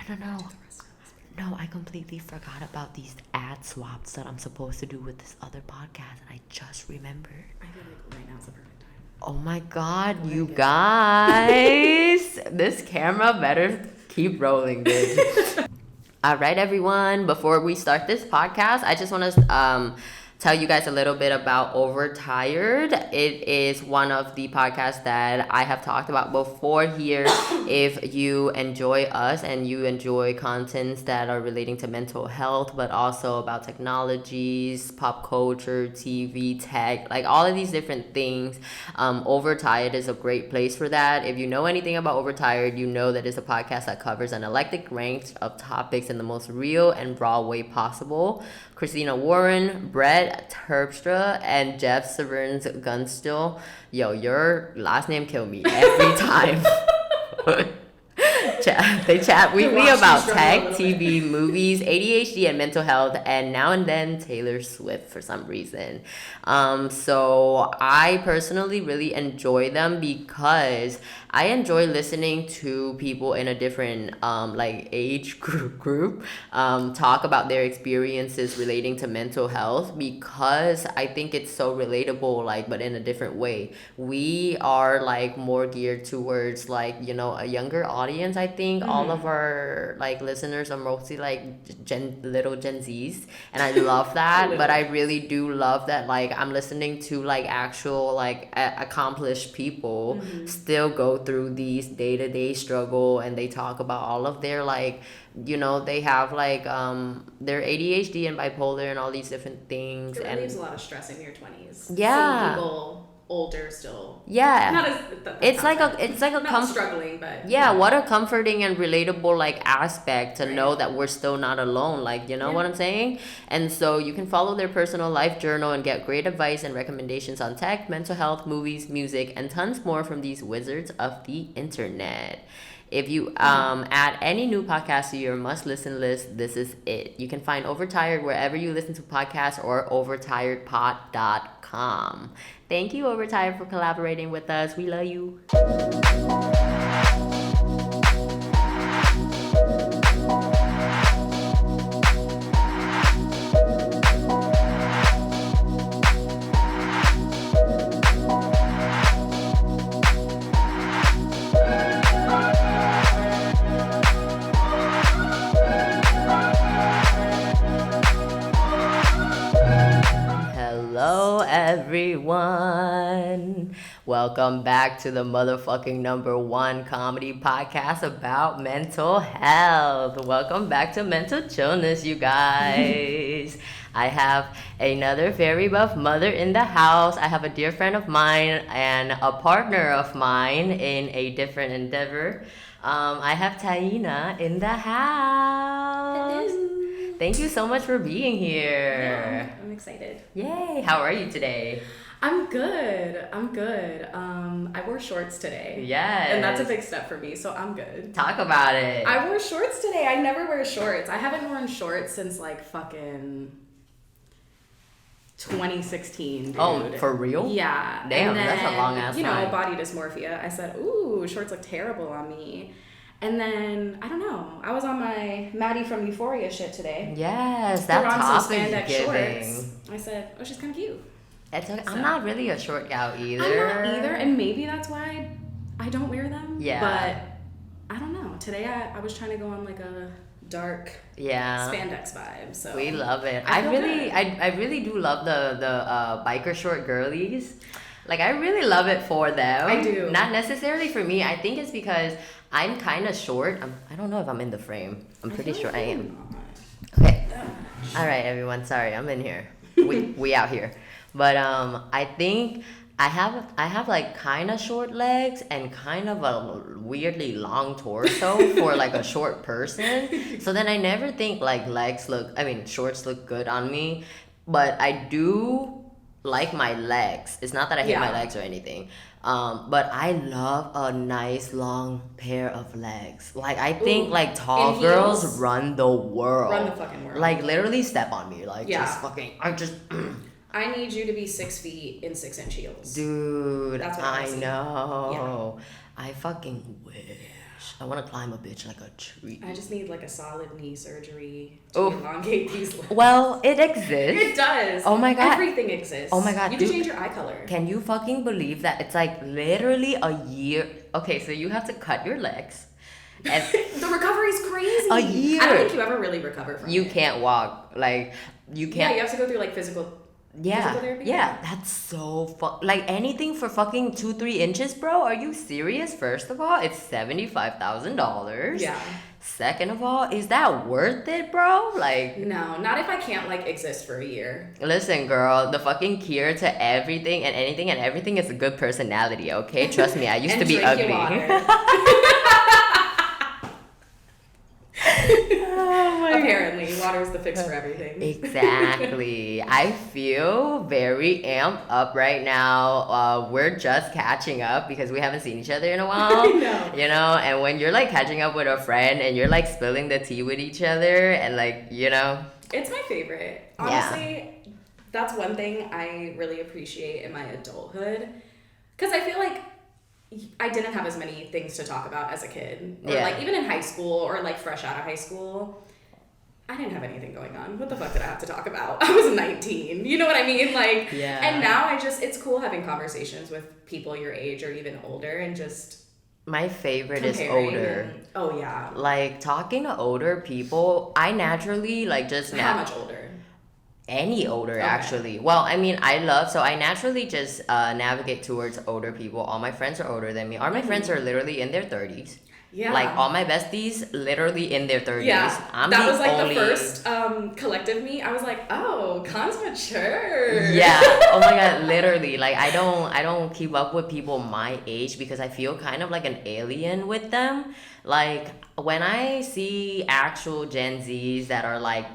No. No, I completely forgot about these ad swaps that I'm supposed to do with this other podcast, and I just remembered. I feel like right now is the perfect time. Oh my God, you guys! This camera better keep rolling, bitch. All right, everyone. Before we start this podcast, I just want to tell you guys a little bit about Overtired. It is one of the podcasts that I have talked about before here. If you enjoy us and you enjoy contents that are relating to mental health, but also about technologies, pop culture, TV, tech, like all of these different things, Overtired is a great place for that. If you know anything about Overtired, you know that it's a podcast that covers an eclectic range of topics in the most real and raw way possible. Christina Warren, Brett Terpstra, and Jeff Severns Gunstill. Yo, your last name killed me every time. They chat weekly about tech, TV, movies, ADHD, and mental health, and now and then Taylor Swift for some reason. So I personally really enjoy them because I enjoy listening to people in a different like age group talk about their experiences relating to mental health, because I think it's so relatable, like, but in a different way. We are like more geared towards like, you know, a younger audience. I think all of our like listeners are mostly like little Gen Zs, and I love that. But I really do love that like I'm listening to like actual like accomplished people still go through these day-to-day struggle, and they talk about all of their like, you know, they have like their ADHD and bipolar and all these different things. It and relieves a lot of stress in your 20s. Yeah. Seeing people older still. Yeah. Not as it's like a not struggling, but yeah, what a comforting and relatable like aspect to know that we're still not alone, like, you know what I'm saying? And so you can follow their personal life journal and get great advice and recommendations on tech, mental health, movies, music, and tons more from these wizards of the internet. If you add any new podcast to your must-listen list, this is it. You can find Overtired wherever you listen to podcasts or overtiredpod.com. Thank you, Overtired, for collaborating with us. We love you. Hello, everyone. Welcome back to the motherfucking #1 comedy podcast about mental health. Welcome back to Mental Chillness, you guys. I have another very buff mother in the house. I have a dear friend of mine and a partner of mine in a different endeavor. I have Tayna in the house. Hello. Thank you so much for being here. Yeah, I'm excited. Yay! How are you today? I'm good. I wore shorts today. Yes. And that's a big step for me, so I'm good. Talk about it. I wore shorts today. I never wear shorts. I haven't worn shorts since like fucking 2016, dude. Oh, for real? Yeah. Damn, and then, that's a long ass time. You know, body dysmorphia. I said, ooh, shorts look terrible on me. And then, I don't know, I was on my Maddie from Euphoria shit today. Yes, that top is giving. Shorts. I said, oh, she's kind of cute. It's okay. So, I'm not really a short gal either. I'm not either, and maybe that's why I don't wear them. Yeah. But, I don't know. Today, I was trying to go on like a dark spandex vibe. So we love it. I really do love the biker short girlies. Like, I really love it for them. I do. Not necessarily for me. I think it's because I'm kind of short. I don't know if I'm in the frame. I'm pretty sure I am. Okay. All right, everyone. Sorry, I'm in here. We out here. But I think I have like kind of short legs and kind of a weirdly long torso for like a short person. So then I never think like shorts look good on me. But I do like my legs. It's not that I hate my legs or anything. But I love a nice long pair of legs. Like, I think like tall girls run the world. Run the fucking world. Like, literally step on me. Like, I need you to be 6 feet in 6-inch heels. Dude, That's what I see. know. Yeah. I fucking wish. I want to climb a bitch like a tree. I just need like a solid knee surgery to Oh. elongate these lips. Well, it exists. It does. Oh my God. Everything exists. Oh my God, You can dude. change your eye color. Can you fucking believe that it's like literally a year? Okay, so you have to cut your legs. And The recovery is crazy. A year. I don't think you ever really recover from you it. can't walk. Like, you Yeah, can't. you have to go through like physical therapy. Yeah, that's so like anything for fucking 2-3 inches, bro. Are you serious? First of all, it's $75,000. Yeah. Second of all, is that worth it, bro? Like, No, not if I can't like exist for a year. listen, girl, the fucking cure to everything and anything and everything is a good personality, okay? Trust me, I used And to be drink your ugly. water. Oh my Apparently, water is the fix for everything. Exactly. I feel very amped up right now. We're just catching up because we haven't seen each other in a while. I know. You know, and when you're like catching up with a friend and you're like spilling the tea with each other and like, you know. It's my favorite. Honestly, that's one thing I really appreciate in my adulthood. Because I feel like I didn't have as many things to talk about as a kid. Or like even in high school or like fresh out of high school. I didn't have anything going on. What the fuck did I have to talk about? I was 19. You know what I mean? Like, and now it's cool having conversations with people your age or even older and just my favorite is older. Oh, yeah. Like, talking to older people, I naturally, like, just How much older? Any older, actually. Well, I mean, I naturally just navigate towards older people. All my friends are older than me. All my friends are literally in their 30s. Yeah. Like, all my besties, literally in their 30s. Yeah. That was like the first collective meet. I was like, oh, Khan's mature. Yeah. Oh my God, literally. Like, I don't keep up with people my age because I feel kind of like an alien with them. Like, when I see actual Gen Zs that are like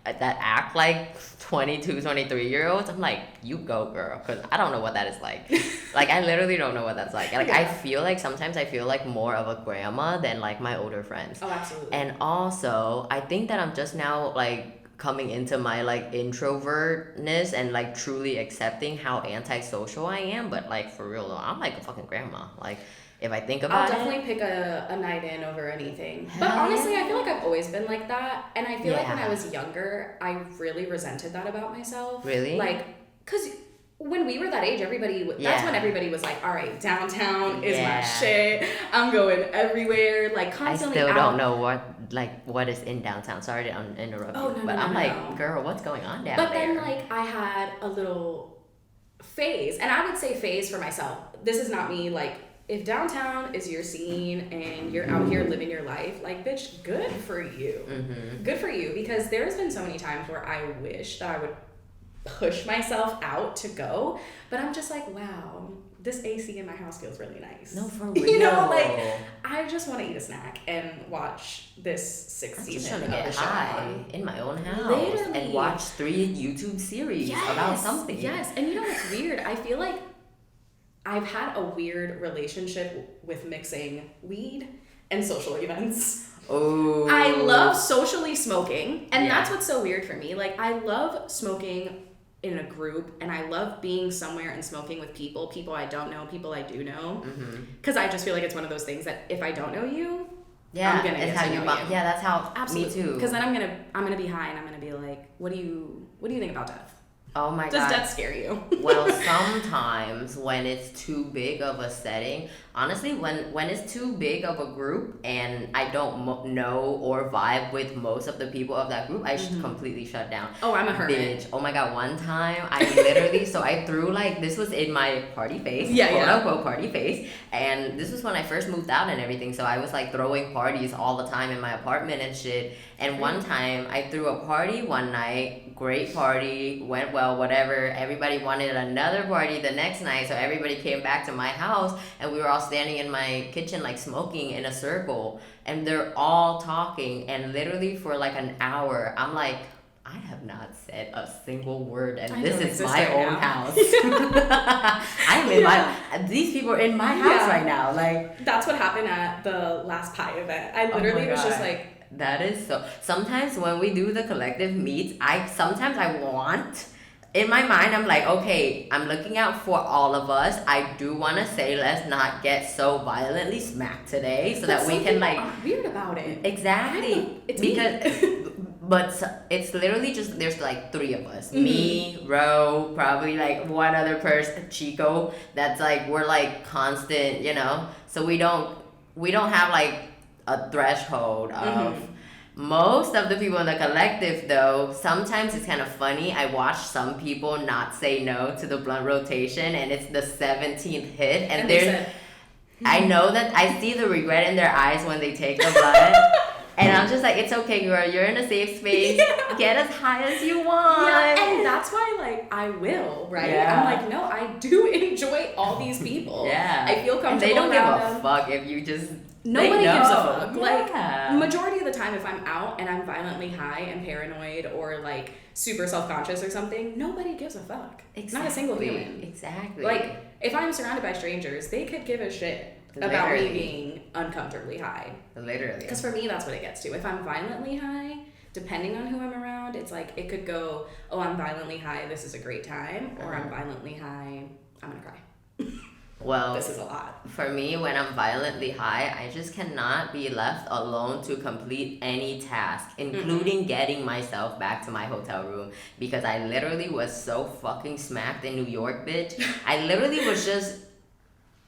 that act like 22, 23-year-olds, I'm like, you go, girl, because I don't know what that is like. Like, I literally don't know what that's like. Like, I feel like sometimes I feel like more of a grandma than like my older friends. Oh, absolutely. And also, I think that I'm just now like coming into my like introvertness and like truly accepting how antisocial I am. But like for real though, I'm like a fucking grandma. Like, if I think about I'll definitely pick a night in over anything. But Hell honestly, yeah. I feel like I've always been like that. And I feel like when Yeah. I was younger, I really resented that about myself. Really? Like, because when we were that age, that's when everybody was like, all right, downtown is my shit. I'm going everywhere. Like, I constantly still out. don't know what is in downtown. Sorry to interrupt Oh, you, no, but no, I'm no, like, no. girl, what's going on down But there? then, like, I had a little phase. And I would say phase for myself. This is not me, like, if downtown is your scene and you're out here living your life, like, bitch, good for you. Mm-hmm. Good for you. Because there's been so many times where I wish that I would push myself out to go. But I'm just like, wow, this AC in my house feels really nice. No, for real. You know, like, I just want to eat a snack and watch this sixth I'm just season trying to of get the show. high in my own house Literally. and watch 3 YouTube series about something. Yes, and you know what's weird? I feel like I've had a weird relationship with mixing weed and social events. Oh. I love socially smoking, and Yeah. that's what's so weird for me. Like, I love smoking in a group, and I love being somewhere and smoking with people I don't know, people I do know. Because I just feel like it's one of those things that if I don't know you, I'm gonna get to know you. Yeah, that's how. Absolutely. Me too. Because then I'm gonna be high, and I'm gonna be like, what do you think about death? Oh my Does God. death scare you? Well, sometimes when it's too big of a setting, honestly, when it's too big of a group and I don't know or vibe with most of the people of that group, I should completely shut down. Oh, I'm a hermit. Bitch, oh my God, one time I literally, so I threw like, this was in my party phase, quote unquote party phase, and this was when I first moved out and everything, so I was like throwing parties all the time in my apartment and shit, and one time I threw a party one night, great party, went well, whatever, everybody wanted another party the next night, so everybody came back to my house, and we were all standing in my kitchen like smoking in a circle, and they're all talking, and literally for like an hour, I'm like, I have not said a single word, and this is my own house. I'm in these people are in my house right now. Like, that's what happened at the last pie event. I literally was just like, that is so. Sometimes when we do the collective meets, sometimes I want in my mind, I'm like, okay, I'm looking out for all of us. I do want to say, let's not get so violently smacked today, so that we can like. Are weird about it. Exactly. It's because, but it's literally just there's like 3 of us. Me, Ro, probably like one other person, Chico. That's like we're like constant, you know. So we don't have like a threshold of. Most of the people in the collective, though, sometimes it's kind of funny. I watch some people not say no to the blunt rotation, and it's the 17th hit, and there's. I know that I see the regret in their eyes when they take the blunt, and I'm just like, it's okay, girl. You're in a safe space. Yeah. Get as high as you want. Yeah, and that's why, like, I will, right? Yeah. I'm like, no, I do enjoy all these people. Yeah. I feel comfortable. And they don't give a fuck if you just. Nobody gives a fuck. Yeah. Like, majority of the time, if I'm out and I'm violently high and paranoid or like super self-conscious or something, nobody gives a fuck. Exactly. Not a single human. Exactly. Like, if I'm surrounded by strangers, they could give a shit about me being uncomfortably high. Literally. Because for me, that's what it gets to. If I'm violently high, depending on who I'm around, it's like it could go, oh, I'm violently high, this is a great time, or I'm violently high, I'm gonna cry. Well, this is a lot. For me, when I'm violently high, I just cannot be left alone to complete any task, including getting myself back to my hotel room, because I literally was so fucking smacked in New York, bitch. I literally was just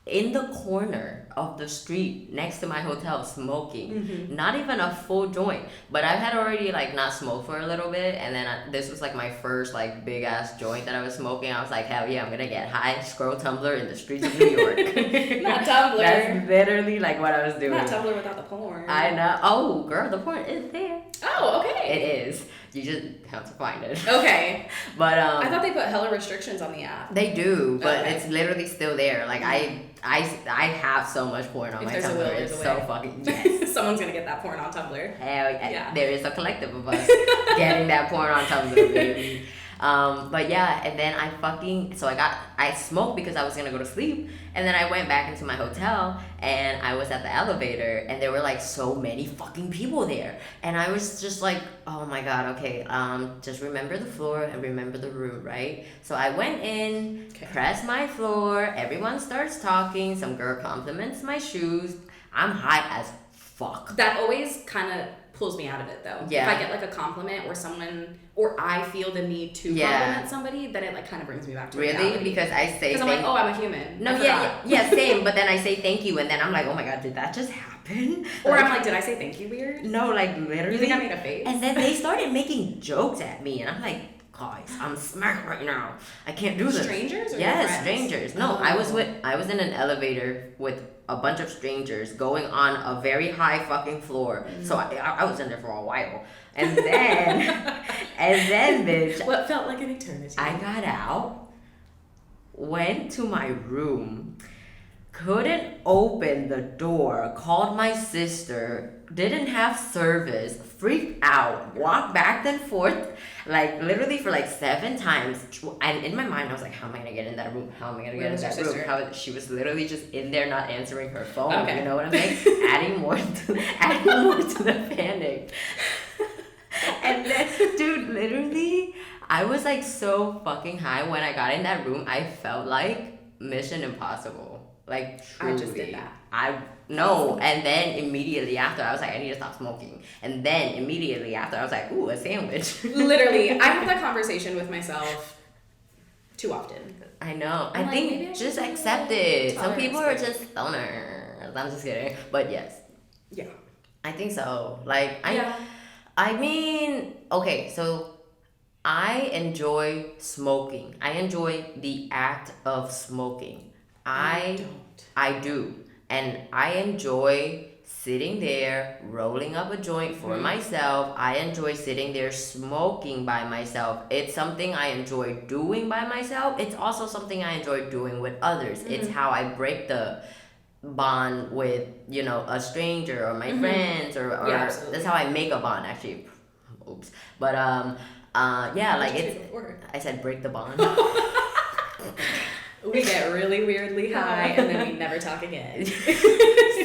in the corner of the street next to my hotel smoking. Not even a full joint, but I had already like not smoked for a little bit, and then this was like my first like big ass joint that I was smoking. I was like, hell yeah, I'm gonna get high, scroll Tumblr in the streets of New York. Not Tumblr. That's literally like what I was doing. Not Tumblr without the porn. I know. Oh girl, the porn is there. Oh, okay. It is. You just have to find it. Okay. But I thought they put hella restrictions on the app. They do, but it's literally still there. Like I have so much porn on my Tumblr. It's so fucking yes. Someone's gonna get that porn on Tumblr. Hell yeah. There is a collective of us getting that porn on Tumblr, baby. But yeah, and then I smoked because I was gonna go to sleep, and then I went back into my hotel, and I was at the elevator, and there were like so many fucking people there, and I was just like, oh my god, okay, just remember the floor and remember the room, right? So I went in, pressed my floor, everyone starts talking, some girl compliments my shoes, I'm high as fuck. That always kind of pulls me out of it though. Yeah. If I get like a compliment or I feel the need to compliment somebody, then it like kind of brings me back to reality. Because I say I'm like, oh, I'm a human. No, yeah, same. But then I say thank you, and then I'm like, oh my god, did that just happen? Or I'm like, did I say thank you weird? No, like literally. You think I made a face? And then they started making jokes at me, and I'm like, guys, I'm smacked right now. I can't do this. Strangers? Or yes, strangers. No, I was in an elevator with a bunch of strangers going on a very high fucking floor. So I was in there for a while. And then, bitch. What felt like an eternity. I got out, went to my room, couldn't open the door, called my sister, didn't have service, freaked out, walked back and forth, like literally for like 7 times. And in my mind, I was like, how am I gonna get in that room? How am I gonna get in that room? She was literally just in there not answering her phone. Okay. You know what I'm saying? adding more to the panic. And then, dude, literally, I was like so fucking high when I got in that room. I felt like Mission Impossible. Like, truly. I just did that. And then immediately after, I was like, I need to stop smoking. And then immediately after, I was like, ooh, a sandwich. Literally, I have that conversation with myself too often. I know. I think just accept it. Some people are just stoners. I'm just kidding. But yes. Yeah. I think so. Like, I mean, okay, so I enjoy smoking. I enjoy the act of smoking. I do. And I enjoy sitting there, rolling up a joint for myself. I enjoy sitting there smoking by myself. It's something I enjoy doing by myself. It's also something I enjoy doing with others. It's how I break the bond with, you know, a stranger or my friends or that's how I make a bond, actually. Oops. But like it's I said break the bond. We get really weirdly high and then we never talk again.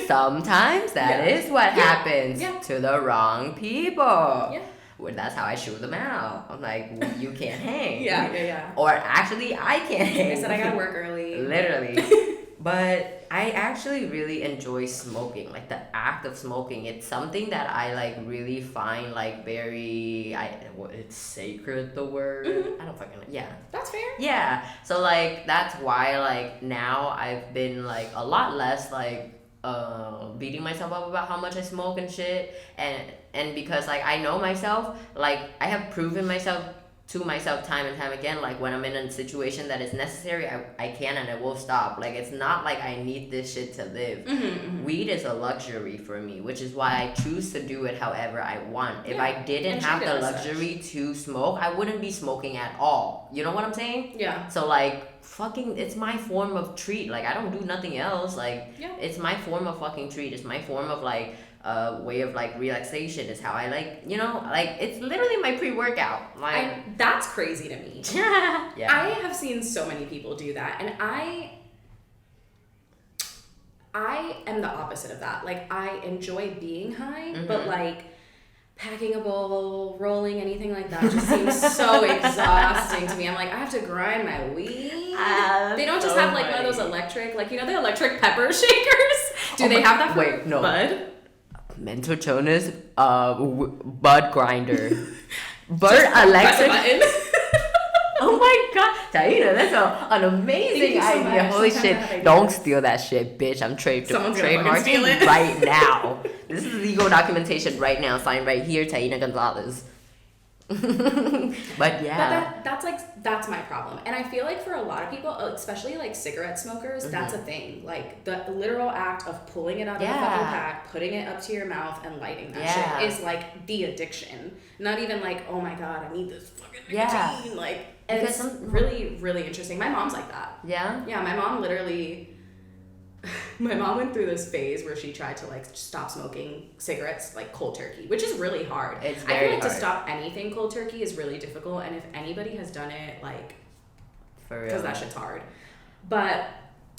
Sometimes that is what happens to the wrong people. Well, that's how I shoot them out. I'm like, well, you can't hang. Yeah. Or actually, I can't hang. I said I gotta work early. Literally. But I actually really enjoy smoking, like the act of smoking. It's something that I like really find like very, it's sacred, the word. I don't fucking know. Yeah. That's fair. Yeah. So like that's why like now I've been like a lot less like beating myself up about how much I smoke and shit, and because like I know myself, like I have proven myself to myself time and time again, like when I'm in a situation that is necessary, I can and I will stop. Like it's not like I need this shit to live. Weed is a luxury for me, which is why I choose to do it however I want. If I didn't have the luxury to smoke, I wouldn't be smoking at all. You know what I'm saying? Yeah. So like fucking, it's my form of treat. Like I don't do nothing else. Like it's my form of fucking treat. It's my form of like way of like relaxation. Is how I like, you know, like it's literally my pre-workout. Like that's crazy to me. Yeah. I have seen so many people do that, and I am the opposite of that. Like I enjoy being high, but like packing a bowl, rolling, anything like that just seems so exhausting to me. I'm like, I have to grind my weed. They don't just have like one of those electric, like, you know, the electric pepper shakers? Do they have that for bud? Mental Jonas, bud grinder. Bud electric. Oh my god, Tayna, that's an amazing idea. Holy shit. Don't steal that shit, bitch. I'm trademarking it right now. This is legal documentation right now. Signed right here, Tayna Gonzalez. But yeah. But that's my problem. And I feel like for a lot of people, especially like cigarette smokers, that's a thing. Like the literal act of pulling it out of the fucking pack, putting it up to your mouth and lighting that shit is like the addiction. Not even like, oh my god, I need this fucking nicotine. Like, and it's really, really interesting. My mom's like that. Yeah? Yeah, my mom went through this phase where she tried to like stop smoking cigarettes like cold turkey, which is really hard. It's very I feel like hard. To stop anything cold turkey is really difficult, and if anybody has done it, like, for real, because that shit's hard. But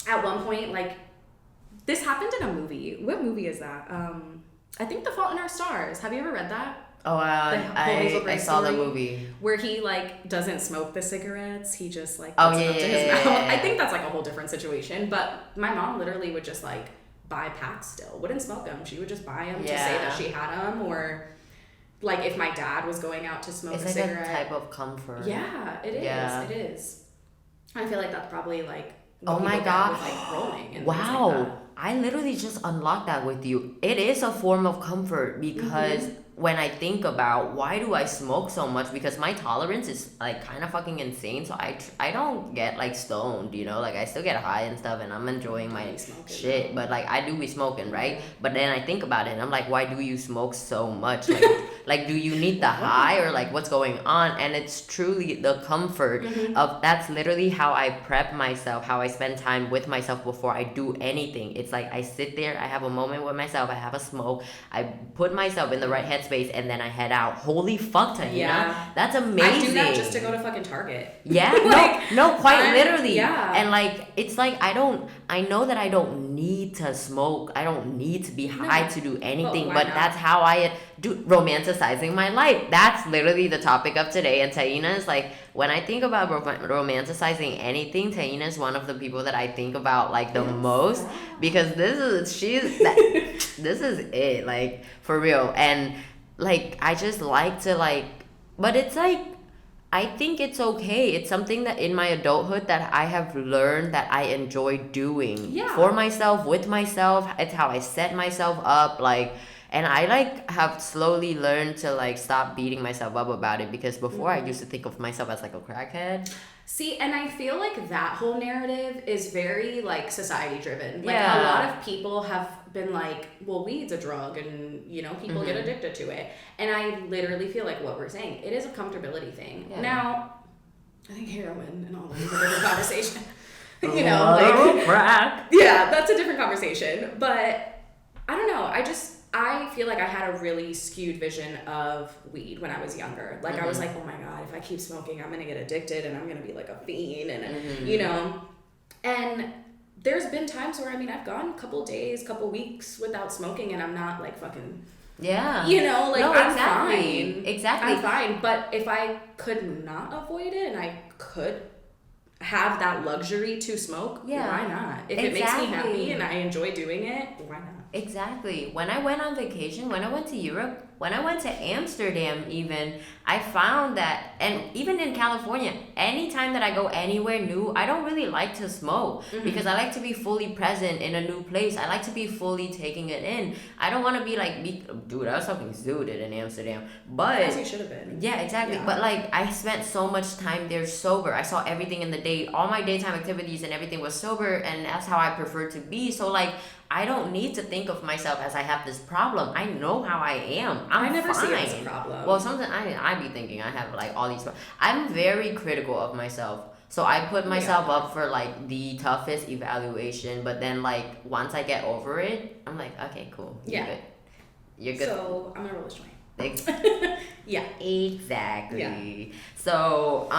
at one point, like, this happened in a movie. What movie is that? I think The Fault in Our Stars. Have you ever read that? Oh, I saw the movie where he like doesn't smoke the cigarettes. He just like puts it up to his mouth. I think that's like a whole different situation. But my mom literally would just like buy packs still. Wouldn't smoke them. She would just buy them to say that she had them, or like if my dad was going out to smoke a cigarette. It's like a type of comfort. Yeah, it is. Yeah. It is. I feel like that's probably like oh my god, with, like rolling and wow. Things like that. I literally just unlocked that with you. It is a form of comfort because when I think about why do I smoke so much, because my tolerance is like kind of fucking insane. So I don't get like stoned, you know, like I still get high and stuff and I'm enjoying my shit, but like I do be smoking, right? But then I think about it and I'm like, why do you smoke so much? Like, like do you need the high or like what's going on? And it's truly the comfort of, that's literally how I prep myself, how I spend time with myself before I do anything. It's like I sit there, I have a moment with myself, I have a smoke, I put myself in the right headspace, and then I head out. Holy fuck, Tayna. Yeah. That's amazing. I do that just to go to fucking Target. Yeah, like, no, quite literally. Yeah. And like, it's like, I know that I don't need to smoke. I don't need to be high to do anything, but that's how I do, romanticizing my life. That's literally the topic of today. And Tayna is like, when I think about romanticizing anything, Tayna is one of the people that I think about like the most, because this is it, like, for real. And like, I just like to like, but it's like, I think it's okay. It's something that in my adulthood that I have learned that I enjoy doing for myself, with myself. It's how I set myself up, like, and I like have slowly learned to like stop beating myself up about it, because before I used to think of myself as like a crackhead. See, and I feel like that whole narrative is very like society driven. Like a lot of people have been like, well, weed's a drug and, you know, people get addicted to it. And I literally feel like what we're saying, it is a comfortability thing. Yeah. Now, I think heroin and all that is a different conversation. You know, like, crack. Yeah, that's a different conversation. But I don't know. I feel like I had a really skewed vision of weed when I was younger. Like, I was like, oh my God, if I keep smoking, I'm going to get addicted and I'm going to be like a fiend and, you know. And there's been times where, I mean, I've gone a couple days, couple weeks without smoking and I'm not like fucking Yeah. You know, like, no, I'm exactly. fine. Exactly. I'm fine. But if I could not avoid it and I could have that luxury to smoke, why not? If it makes me happy and I enjoy doing it, why not? Exactly. When I went on vacation, when I went to Europe, when I went to Amsterdam, even, I found that, and even in California, anytime that I go anywhere new, I don't really like to smoke because I like to be fully present in a new place. I like to be fully taking it in. I don't want to be like, dude, I was fucking zooted in Amsterdam. But, as you should have been. Yeah, exactly. Yeah. But like, I spent so much time there sober. I saw everything in the day. All my daytime activities and everything was sober, and that's how I prefer to be. So like, I don't need to think of myself as I have this problem. I know how I am. I never fine. see it as a problem. Well, sometimes I be thinking I have like all these. I'm very critical of myself. So I put myself up for like the toughest evaluation, but then like once I get over it, I'm like, okay, cool. You're good. You're good. So I'm gonna roll this joint. Yeah. Exactly. Yeah. So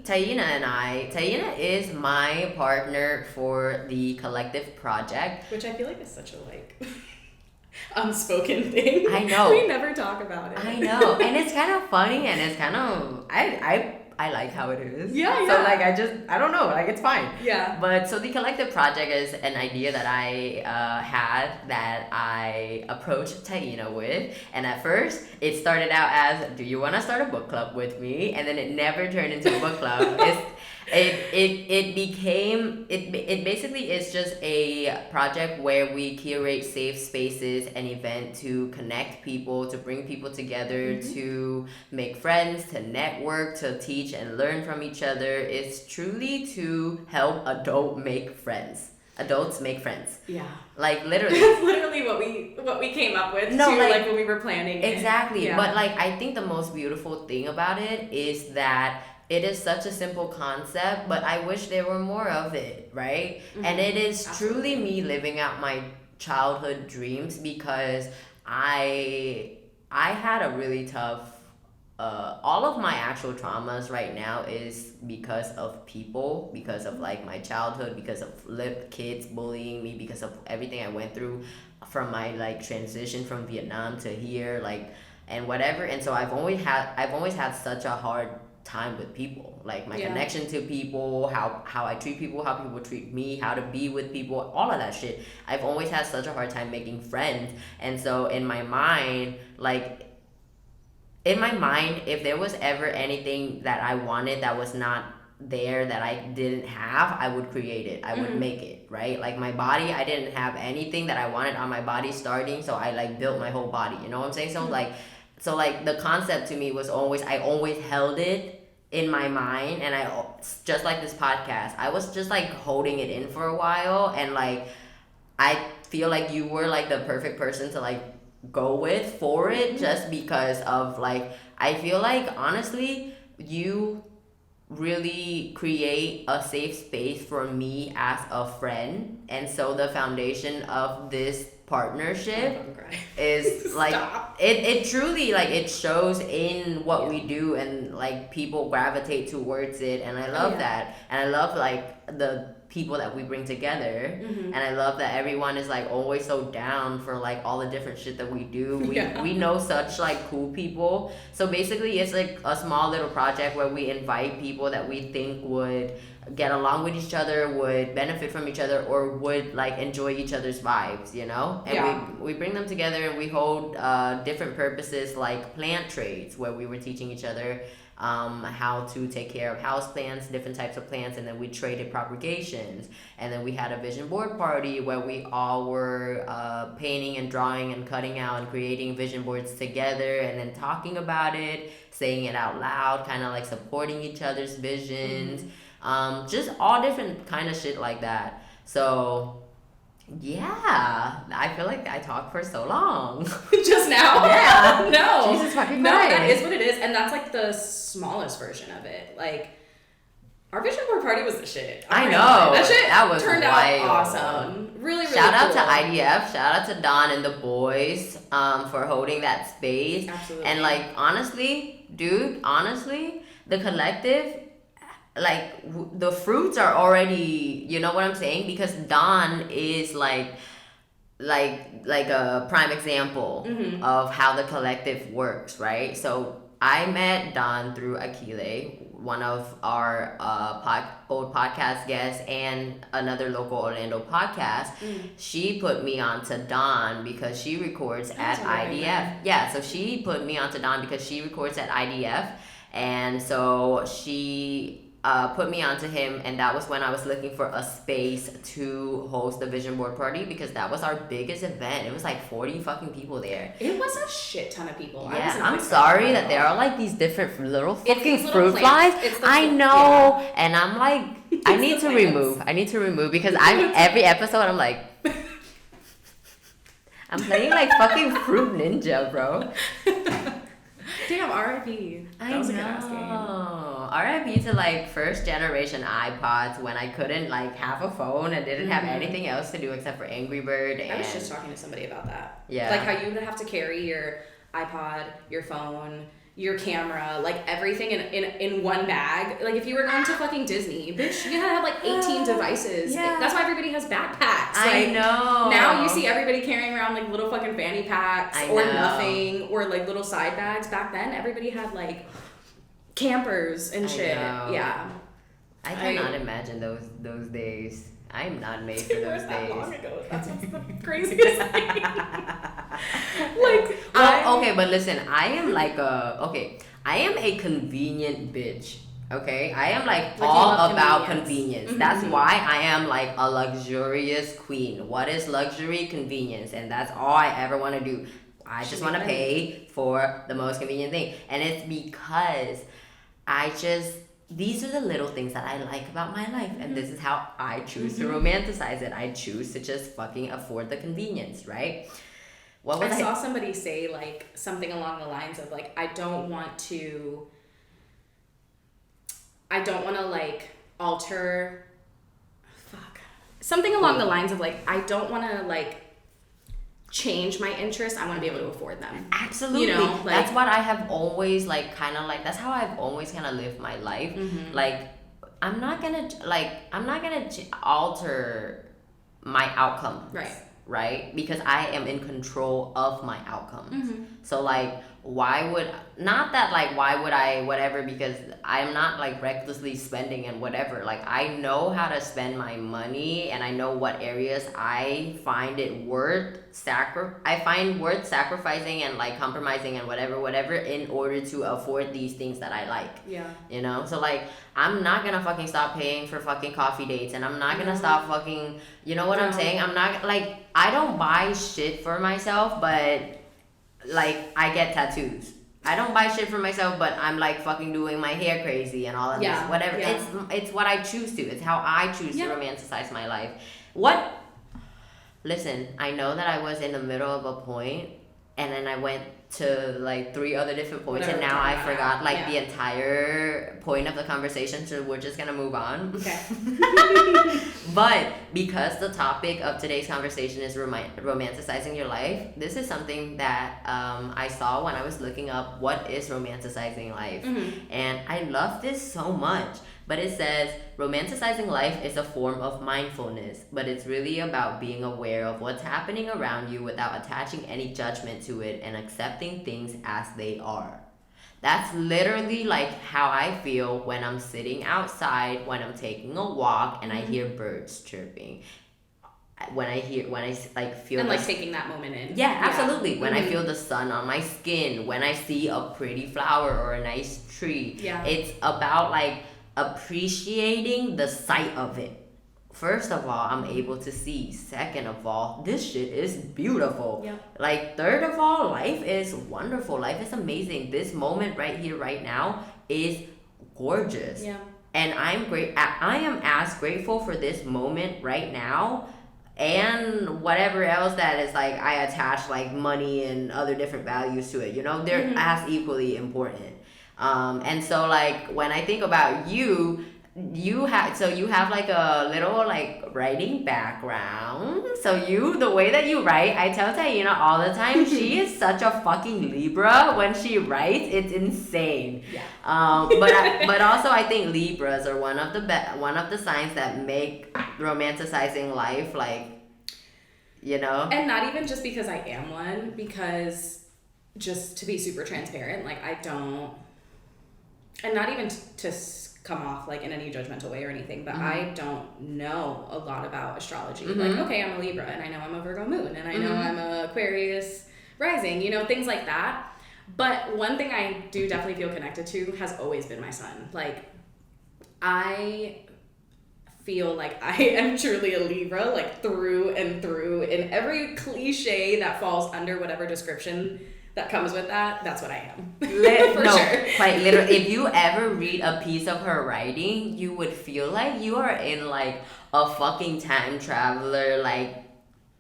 Tayna is my partner for the collective project. Which I feel like is such a like unspoken thing. I know. We never talk about it. I know. And it's kind of funny and it's kind of I like how it is. Yeah, yeah. So like I don't know, like it's fine. Yeah. But so the collective project is an idea that I had that I approached Tayna with, and at first it started out as, do you want to start a book club with me? And then it never turned into a book club. It basically is just a project where we curate safe spaces and event to connect people, to bring people together, to make friends, to network, to teach and learn from each other. It's truly to help adults make friends. Yeah. Like literally. That's literally what we came up with too, like when we were planning. Exactly. But like I think the most beautiful thing about it is that it is such a simple concept, but I wish there were more of it, right? And it is truly me living out my childhood dreams, because I had a really tough all of my actual traumas right now is because of people, because of like my childhood, because of kids bullying me, because of everything I went through from my like transition from Vietnam to here, like, and whatever. And so I've always had such a hard time with people, like my connection to people, how I treat people, how people treat me, how to be with people, all of that shit. I've always had such a hard time making friends. And so in my mind, if there was ever anything that I wanted that was not there, that I didn't have, I would create it. I would make it, right? Like my body, I didn't have anything that I wanted on my body starting, so I like built my whole body, you know what I'm saying? So like the concept to me was I always held it in my mind, and I, just like this podcast, I was just like holding it in for a while, and like I feel like you were like the perfect person to like go with for it, just because of like, I feel like honestly you really create a safe space for me as a friend. And so the foundation of this partnership is like it truly, like, it shows in what we do, and like people gravitate towards it, and I love that. And I love like the people that we bring together, and I love that everyone is like always so down for like all the different shit that we do. We know such like cool people. So basically it's like a small little project where we invite people that we think would get along with each other, would benefit from each other, or would like enjoy each other's vibes, you know? And we bring them together, and we hold different purposes, like plant trades, where we were teaching each other how to take care of house plants, different types of plants, and then we traded propagations. And then we had a vision board party where we all were painting and drawing and cutting out and creating vision boards together, and then talking about it, saying it out loud, kind of like supporting each other's visions. Just all different kind of shit like that. So yeah, I feel like I talked for so long. Just now? Yeah. No. Jesus fucking No, Christ. that is what it is, and that's like the smallest version of it. Like, our vision board party was the shit. I know. That was turned wild. out awesome. Really, really Shout out cool. to IDF, shout out to Don and the boys for holding that space. Absolutely. And like, honestly, the collective, like the fruits are already, you know what I'm saying? Because Don is like, like a prime example of how the collective works, right? So I met Don through Akile, one of our old podcast guests and another local Orlando podcast. She put me onto Don because she records at IDF. Yeah, so she put me onto Don because she records at IDF, and so she put me onto him, and that was when I was looking for a space to host the vision board party because that was our biggest event. It was like 40 fucking people there. It was a shit ton of people. Yeah, I'm sorry that there are like these different little fucking fruit flies. I know, and I'm like, I need to remove because I'm every episode I'm like, I'm playing like fucking Fruit Ninja, bro. Damn, R.I.P. That was a good ass game. R.I.P. to like first generation iPods when I couldn't like have a phone and didn't have anything else to do except for Angry Bird. And I was just talking to somebody about that. Yeah. Like how you would have to carry your iPod, your phone, your camera, like everything in one bag. Like if you were going to fucking Disney, bitch, you gotta have like 18 devices. Yeah. That's why everybody has backpacks. I like, know. Now you see everybody carrying around like little fucking fanny packs or nothing or like little side bags. Back then, everybody had like campers and shit. Yeah. I cannot imagine those days. I'm not made for those days. That long ago. That's what's the craziest thing. Okay, but listen, I am a convenient bitch. Okay, I am like all about convenience. That's why I am like a luxurious queen. What is luxury? Convenience, and that's all I ever want to do. I just want to pay for the most convenient thing, and it's because these are the little things that I like about my life, and this is how I choose to romanticize it. I choose to just fucking afford the convenience, right? I saw somebody say like something along the lines of like, I don't want to like alter, something along the lines of like, I don't want to like change my interests. I want to be able to afford them. Absolutely. You know, like, that's what I have always like kind of like, that's how I've always kind of lived my life. Like I'm not gonna alter my outcome. Right? Because I am in control of my outcomes. So like why would I whatever, because I'm not like recklessly spending and whatever. Like I know how to spend my money, and I know what areas I find it worth sacrificing and like compromising and whatever in order to afford these things that I like. Yeah. You know? So like I'm not gonna fucking stop paying for fucking coffee dates, and I'm not gonna stop fucking, you know what I'm saying? I'm not like, I don't buy shit for myself, but like I get tattoos. I don't buy shit for myself, but I'm like fucking doing my hair crazy and all of this, whatever. It's what I choose to. It's how I choose to romanticize my life. Listen, I know that I was in the middle of a point, and then I went to like 3 other different points, and now I forgot like the entire point of the conversation, so we're just gonna move on. Okay. But because the topic of today's conversation is romanticizing your life, this is something that I saw when I was looking up what is romanticizing life. And I love this so much. But it says, romanticizing life is a form of mindfulness, but it's really about being aware of what's happening around you without attaching any judgment to it and accepting things as they are. That's literally like how I feel when I'm sitting outside, when I'm taking a walk, and I hear birds chirping. When I like feel and like taking that moment in. Yeah, absolutely. When I feel the sun on my skin, when I see a pretty flower or a nice tree. Yeah. It's about like appreciating the sight of it. First of all, I'm able to see. Second of all, this shit is beautiful. Yep. Like, third of all, life is wonderful. Life is amazing. This moment right here, right now is gorgeous. Yeah. And I am as grateful for this moment right now, and whatever else that is like I attach like money and other different values to it. You know, they're as equally important. And so like when I think about you have like a little like writing background. So the way that you write, I tell Tayna all the time, she is such a fucking Libra when she writes. It's insane. Yeah. But also I think Libras are one of the signs that make romanticizing life like, you know? And not even just because I am one, because just to be super transparent, like I don't, and not even to come off like in any judgmental way or anything, but I don't know a lot about astrology. Like, okay, I'm a Libra, and I know I'm a Virgo moon, and I know I'm a Aquarius rising, you know, things like that. But one thing I do definitely feel connected to has always been my son. Like, I feel like I am truly a Libra, like through and through, in every cliche that falls under whatever description that comes with that, that's what I am. For sure. Quite literally. If you ever read a piece of her writing, you would feel like you are in like a fucking time traveler, like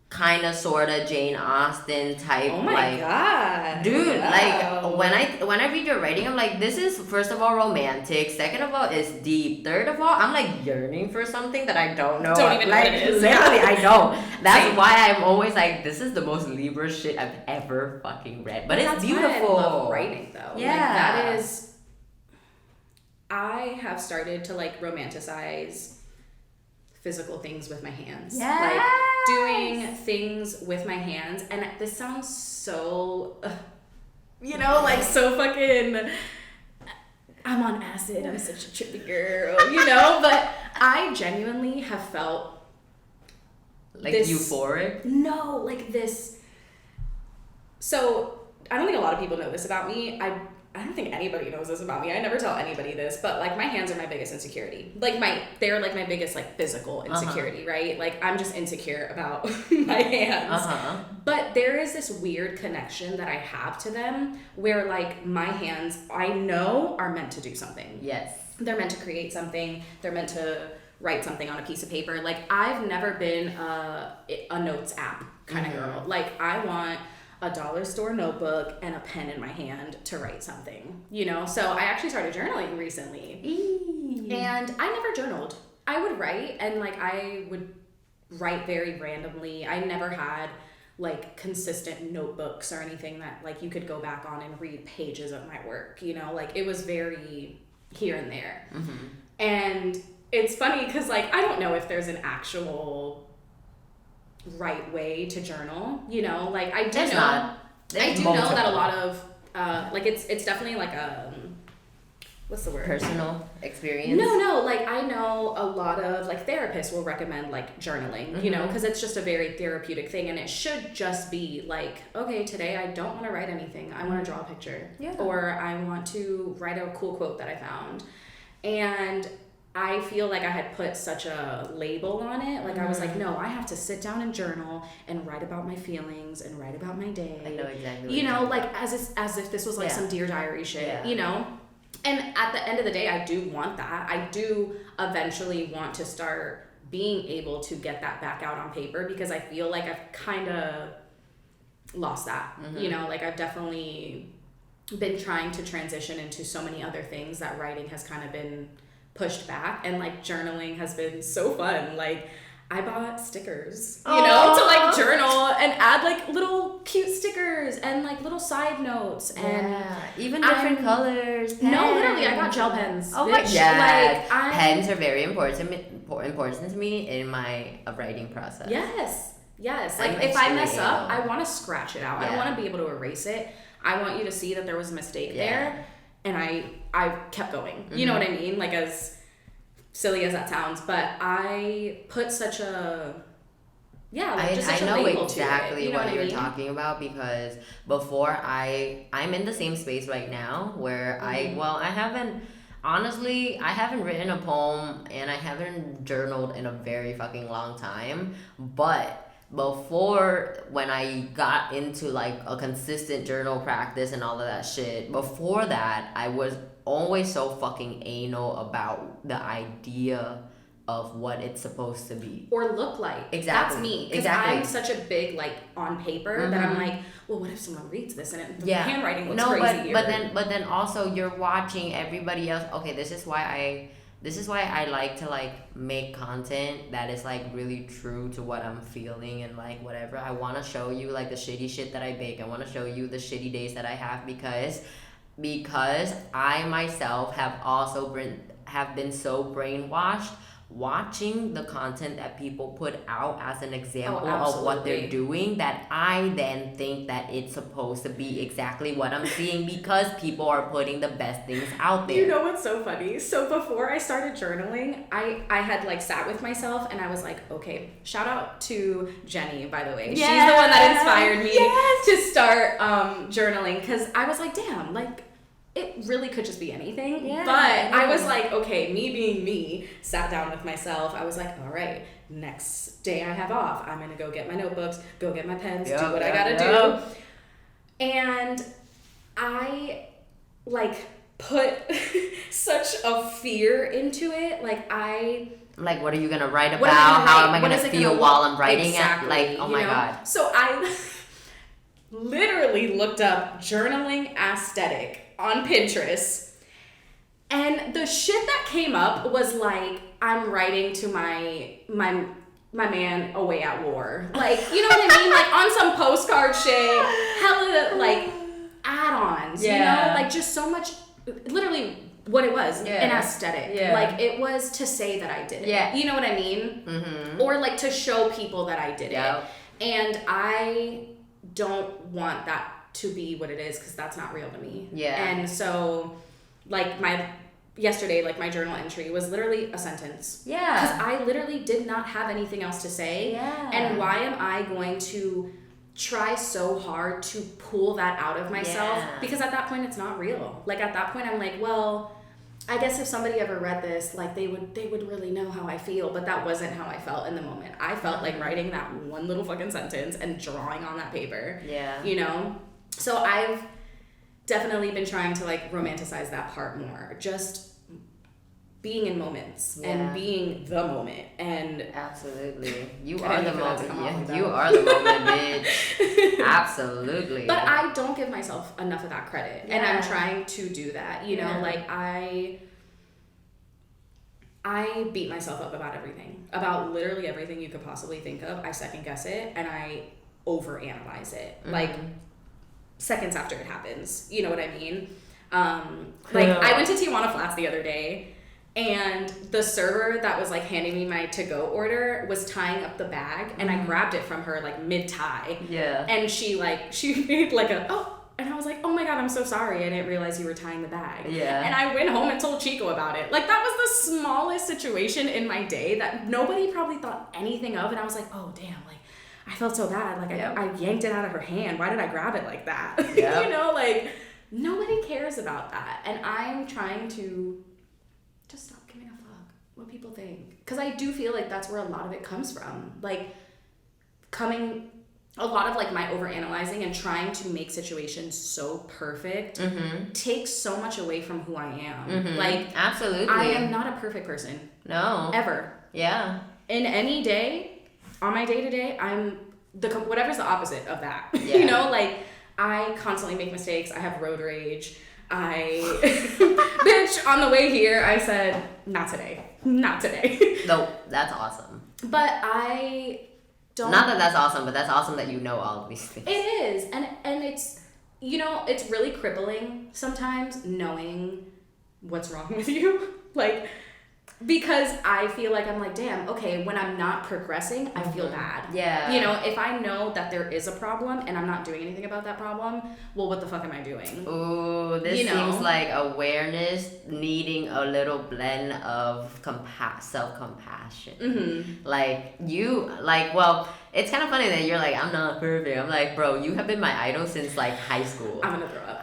kind of sort of Jane Austen type. Oh my like, god, dude! wow. Like when I read your writing, I'm like, this is first of all romantic. Second of all, it's deep. Third of all, I'm like yearning for something that I don't know. Don't even know like, what it is. Literally, I don't. That's Same. why I'm always like, this is the most Libra shit I've ever fucking read. But it's beautiful. Why I love writing though. Yeah, like, that is. I have started to like romanticize physical things with my hands. Yes. Like doing things with my hands, and this sounds so you know, like so fucking I'm on acid, I'm such a trippy girl, you know, but I genuinely have felt like this, euphoric. No, like this. So I don't think a lot of people know this about me. I don't think anybody knows this about me. I never tell anybody this, but like my hands are my biggest insecurity. Like they're like my biggest like physical insecurity, right? Like I'm just insecure about my hands. But there is this weird connection that I have to them where like my hands, I know, are meant to do something. Yes. They're meant to create something. They're meant to write something on a piece of paper. Like I've never been a notes app kind of girl. Like I want a dollar store notebook and a pen in my hand to write something, you know? So I actually started journaling recently. And I never journaled. I would write, and like I would write very randomly. I never had like consistent notebooks or anything that like you could go back on and read pages of my work, you know? Like it was very here and there. And it's funny because like I don't know if there's an actual right way to journal, you know, like I do know that a lot of like it's definitely like what's the word, personal experience. No, like I know a lot of like therapists will recommend like journaling, you know, because it's just a very therapeutic thing, and it should just be like, okay, today I don't want to write anything, I want to draw a picture, or I want to write a cool quote that I found. And I feel like I had put such a label on it. Like I was like, no, I have to sit down and journal and write about my feelings and write about my day. I know exactly. You know, like as if this was like some Dear Diary shit, you know? And at the end of the day, I do want that. I do eventually want to start being able to get that back out on paper, because I feel like I've kind of lost that. You know, like I've definitely been trying to transition into so many other things that writing has kind of been pushed back, and like journaling has been so fun. Like I bought stickers, you know, to like journal and add like little cute stickers and like little side notes and even different colors. Pens. No, literally, I got gel pens. Oh my god! Like, pens are very important to me in my writing process. Yes. Like if I mess up, I want to scratch it out. I want to be able to erase it. I want you to see that there was a mistake there. And I kept going. You know what I mean? Like as silly as that sounds, but I put such a I know exactly what you're talking about, because before I'm in the same space right now where I haven't written a poem and I haven't journaled in a very fucking long time, but before, when I got into like a consistent journal practice and all of that shit, before that I was always so fucking anal about the idea of what it's supposed to be or look like. Exactly. That's me, because I'm such a big like on paper that I'm like, well, what if someone reads this and the handwriting looks crazy? But then also you're watching everybody else. Okay, this is why I like to like make content that is like really true to what I'm feeling and like whatever. I want to show you like the shitty shit that I bake. I want to show you the shitty days that I have, because I myself have also been so brainwashed watching the content that people put out as an example of absolutely. what they're doing, that I then think that it's supposed to be exactly what I'm seeing because people are putting the best things out there. You know what's so funny? So before I started journaling, I had like sat with myself and I was like, okay, shout out to Jenny, by the way. Yes. She's the one that inspired me Yes. to start journaling, because I was like, damn, like it really could just be anything. Yeah, But I was like, okay, me being me, sat down with myself. I was like, all right, next day I have off. I'm going to go get my notebooks, go get my pens, do what I got to do. And I like put such a fear into it. Like what are you going to write about? What am I gonna How write? am I going to feel while I'm writing exactly, it? Like, oh my God. So I literally looked up journaling aesthetic on Pinterest, and the shit that came up was like, I'm writing to my man away at war, like, you know what I mean, like on some postcard shit, hella like add-ons, you know, like just so much, literally what it was, an aesthetic, like it was to say that I did it, you know what I mean, or like to show people that I did it, and I don't want that to be what it is, because that's not real to me. And so like yesterday, like my journal entry was literally a sentence, because I literally did not have anything else to say, and why am I going to try so hard to pull that out of myself, because at that point it's not real. Like at that point I'm like, well, I guess if somebody ever read this, like they would really know how I feel, but that wasn't how I felt in the moment. I felt like writing that one little fucking sentence and drawing on that paper. You know? So I've definitely been trying to like romanticize that part more. Just being in moments and being the moment, and absolutely, you are the moment. You are the moment, bitch. Absolutely. But I don't give myself enough of that credit, and I'm trying to do that. You know, like I beat myself up about everything, about literally everything you could possibly think of. I second guess it and I overanalyze it, like seconds after it happens. You know what I mean? Like I went to Tijuana Flats the other day, and the server that was like handing me my to-go order was tying up the bag, and I grabbed it from her like mid-tie. And she made like and I was like, oh my God, I'm so sorry. I didn't realize you were tying the bag. And I went home and told Chico about it. Like that was the smallest situation in my day that nobody probably thought anything of. And I was like, oh damn, like I felt so bad. Like I yanked it out of her hand. Why did I grab it like that? You know, like nobody cares about that. And I'm trying to just stop giving a fuck what people think. Because I do feel like that's where a lot of it comes from. Like a lot of like my overanalyzing and trying to make situations so perfect takes so much away from who I am. Like absolutely, I am not a perfect person. No, ever. In any day, on my day to day, I'm whatever's the opposite of that. You know, like I constantly make mistakes. I have road rage. Bitch, on the way here, I said, not today. No, that's awesome. But I don't. Not that that's awesome, but that's awesome that you know all of these things. It is. And it's, you know, it's really crippling sometimes knowing what's wrong with you. Like, because I feel like I'm like, damn, okay, when I'm not progressing, I feel bad. You know, if I know that there is a problem and I'm not doing anything about that problem, well, what the fuck am I doing? Ooh, this seems like awareness needing a little blend of self-compassion. Well, it's kind of funny that you're like, I'm not perfect. I'm like, bro, you have been my idol since like high school. I'm gonna throw up.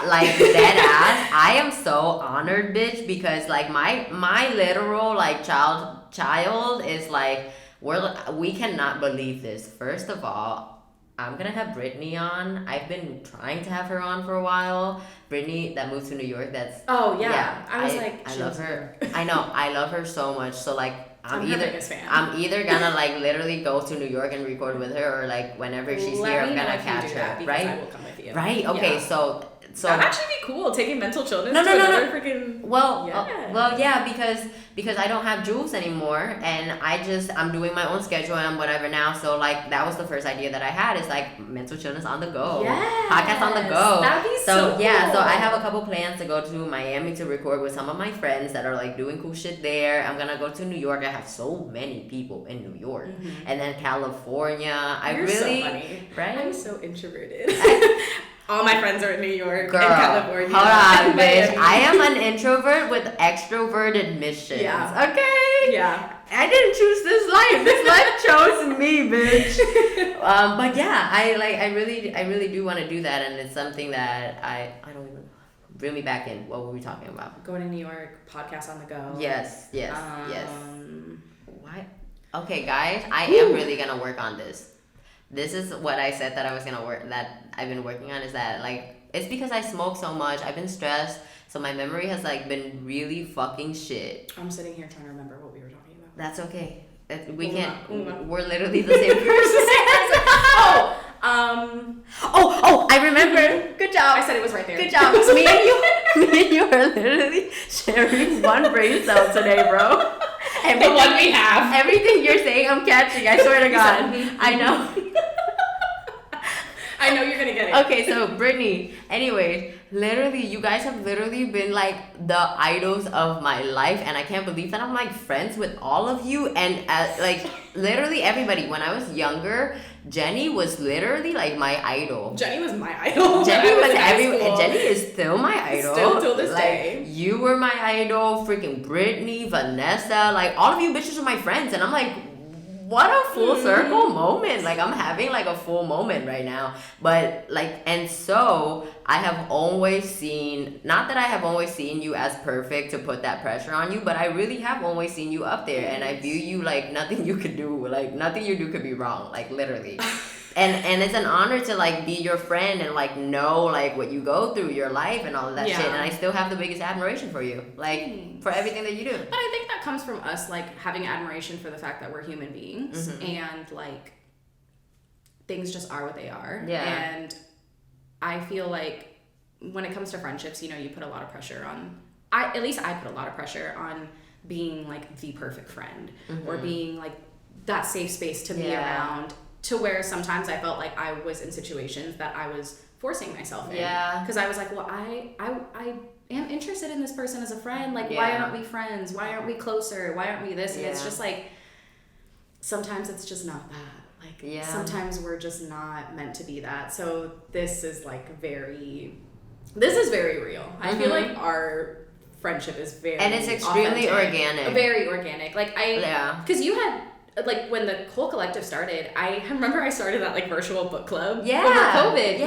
Like dead ass. I am so honored, bitch, because like my literal like child is like, we cannot believe this. First of all, I'm gonna have Brittany on. I've been trying to have her on for a while. Brittany that moved to New York. I was like, I love her. I know, I love her so much. So like, I'm either gonna like literally go to New York and record with her, or like whenever she's here, I'm gonna catch her. Right? I will come with you. Right? Okay. So So that'd actually be cool, taking mental chillness no, to another freaking... Well, yeah, because I don't have Jules anymore, and I'm doing my own schedule and whatever now. So like that was the first idea that I had, is like mental chillness on the go, podcast on the go. That'd be so cool. Yeah, so I have a couple plans to go to Miami to record with some of my friends that are like doing cool shit there. I'm gonna go to New York. I have so many people in New York, and then California. You're so funny, right? I'm so introverted. All my friends are in New York. Girl, and California. Hold on, bitch. I am an introvert with extroverted missions. Yeah. Okay? Yeah. I didn't choose this life. This life chose me, bitch. But yeah, I really do want to do that, and it's something that I don't even reel me back in. What were we talking about? Going to New York, podcast on the go. Yes. What? Okay, guys, I am really gonna work on this. This is what I said that I was gonna work, that I've been working on, is that like it's because I smoke so much. I've been stressed, so my memory has like been really fucking shit. I'm sitting here trying to remember what we were talking about. That's okay. We can't. We're literally the same person. I remember. Good job. I said it was right there. Good job. me and you are literally sharing one brain cell today, bro. The one we have. Everything you're saying, I'm catching. I swear to God. I know. I know you're gonna get it. Okay, so Brittany, anyways, literally, you guys have literally been like the idols of my life, and I can't believe that I'm like friends with all of you, and like literally everybody. When I was younger, Jenny was literally like my idol. Jenny was my idol. Jenny was Jenny is still my idol. Still till this day. You were my idol. Freaking Brittany, Vanessa, like all of you bitches are my friends, and I'm like, what a full circle moment. Like I'm having like a full moment right now. But like, and so I have always seen, not that I have always seen you as perfect to put that pressure on you, but I really have always seen you up there, and I view you like nothing you could do, like nothing you do could be wrong, like literally. And it's an honor to like be your friend and like know like what you go through, your life and all of that shit, and I still have the biggest admiration for you, like for everything that you do. But I think that comes from us like having admiration for the fact that we're human beings, and like things just are what they are. And I feel like when it comes to friendships, you know, you put a lot of pressure on, at least I put a lot of pressure on being like the perfect friend, or being like that safe space to be around, to where sometimes I felt like I was in situations that I was forcing myself in. Because I was like, well, I am interested in this person as a friend. Like, why aren't we friends? Why aren't we closer? Why aren't we this? And it's just like, sometimes it's just not that. Like, sometimes we're just not meant to be that. So this is like very real. I feel like our friendship is very and it's extremely authentic. Organic. Very organic. Like because you had, like when the whole collective started, I remember I started that like virtual book club over COVID.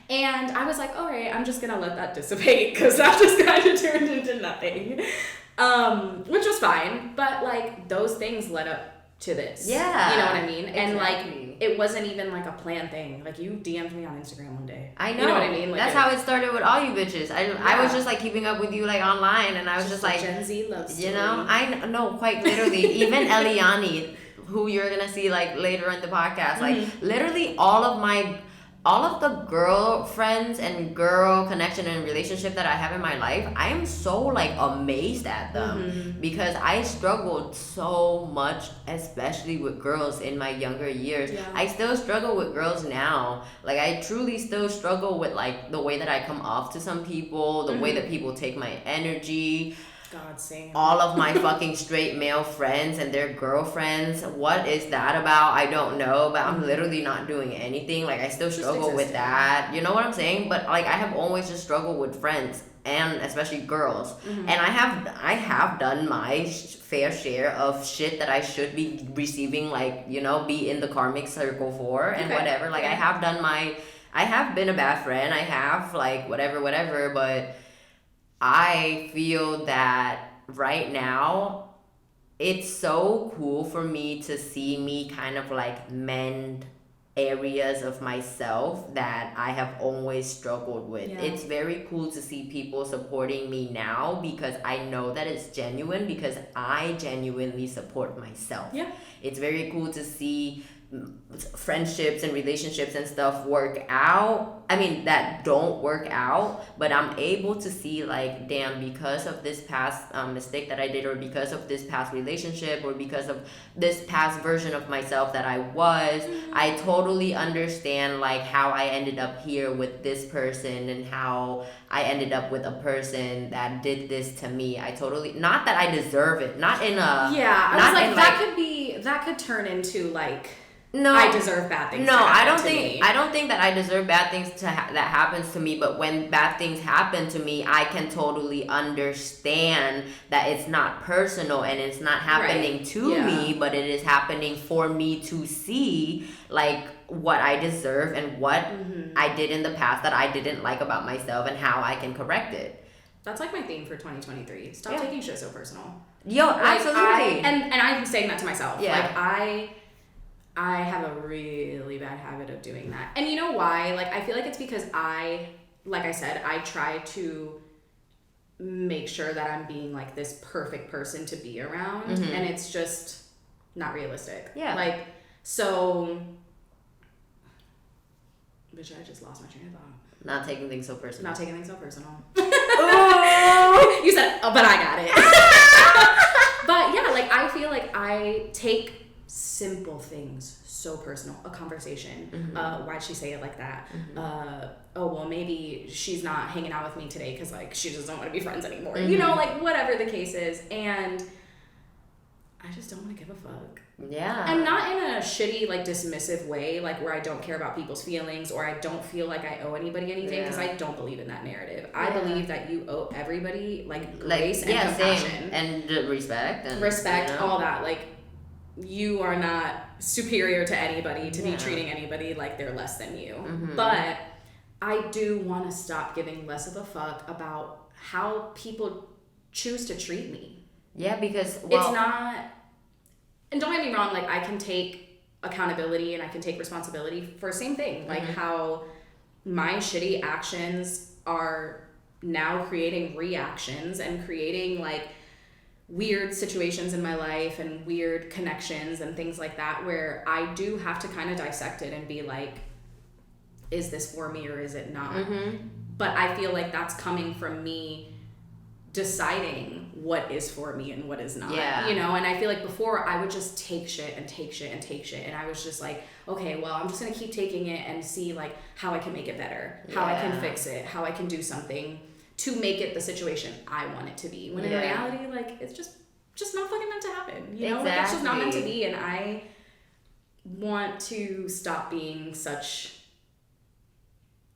And I was like, all right, I'm just gonna let that dissipate, because that just kind of turned into nothing, which was fine. But like those things led up to this. You know what I mean? Exactly. And like it wasn't even like a planned thing. Like you DM'd me on Instagram one day. I know. You know what I mean? Like that's how it started with all you bitches. I was just like keeping up with you like online, and I was just like Gen Z love story. You know, I know, quite literally. Even Eliani, who you're gonna see like later in the podcast, like literally all of the girlfriends and girl connection and relationship that I have in my life, I am so like amazed at them, because I struggled so much, especially with girls in my younger years. I still struggle with girls now. Like I truly still struggle with like the way that I come off to some people, the way that people take my energy. God, same. All of my fucking straight male friends and their girlfriends, what is that about? I don't know, but I'm literally not doing anything. Like I still struggle with that. You know what I'm saying? But like I have always just struggled with friends, and especially girls. And I have done my fair share of shit that I should be receiving, like, you know, be in the karmic circle for and whatever. Like I have been a bad friend. I have like whatever, but I feel that right now it's so cool for me to see me kind of like mend areas of myself that I have always struggled with. It's very cool to see people supporting me now, because I know that it's genuine, because I genuinely support myself. It's very cool to see friendships and relationships and stuff work out, that don't work out, but I'm able to see like, damn, because of this past mistake that I did, or because of this past relationship, or because of this past version of myself that I was, I totally understand like how I ended up here with this person, and how I ended up with a person that did this to me. I totally, not that I deserve it, not in a, yeah, I was like, that could turn into like, no, I deserve bad things. No, I don't think that I deserve bad things that happens to me. But when bad things happen to me, I can totally understand that it's not personal and it's not happening to me, but it is happening for me to see like what I deserve and what I did in the past that I didn't like about myself, and how I can correct it. That's like my theme for 2023. Stop taking shit so personal. Yo, like, absolutely. And I'm saying that to myself. Yeah. Like I have a really bad habit of doing that. And you know why? Like, I feel like it's because like I said, I try to make sure that I'm being like this perfect person to be around. And it's just not realistic. Yeah. Like, so, bitch, I just lost my train of thought. Not taking things so personal. Not taking things so personal. Oh! You said, but I got it. But yeah, like, I feel like I take simple things so personal. A conversation. Why'd she say it like that? Oh, well, maybe she's not hanging out with me today because like she just don't want to be friends anymore. You know, like whatever the case is. And I just don't want to give a fuck. Yeah. And not in a shitty, like, dismissive way, like where I don't care about people's feelings, or I don't feel like I owe anybody anything, because I don't believe in that narrative. I believe that you owe everybody like grace and compassion. Same. And respect. And, respect, all that. Like, you are not superior to anybody to be treating anybody like they're less than you. But I do want to stop giving less of a fuck about how people choose to treat me. Yeah, because it's not. And don't get me wrong, like, I can take accountability and I can take responsibility for the same thing. Like how my shitty actions are now creating reactions and creating like weird situations in my life and weird connections and things like that, where I do have to kind of dissect it and be like, is this for me or is it not? But I feel like that's coming from me deciding what is for me and what is not. You know, and I feel like before I would just take shit and take shit and take shit, and I was just like, okay, well, I'm just gonna keep taking it and see like how I can make it better, how I can fix it, how I can do something to make it the situation I want it to be. When in reality, like, it's just not fucking meant to happen. You know, like, it's just not meant to be. And I want to stop being such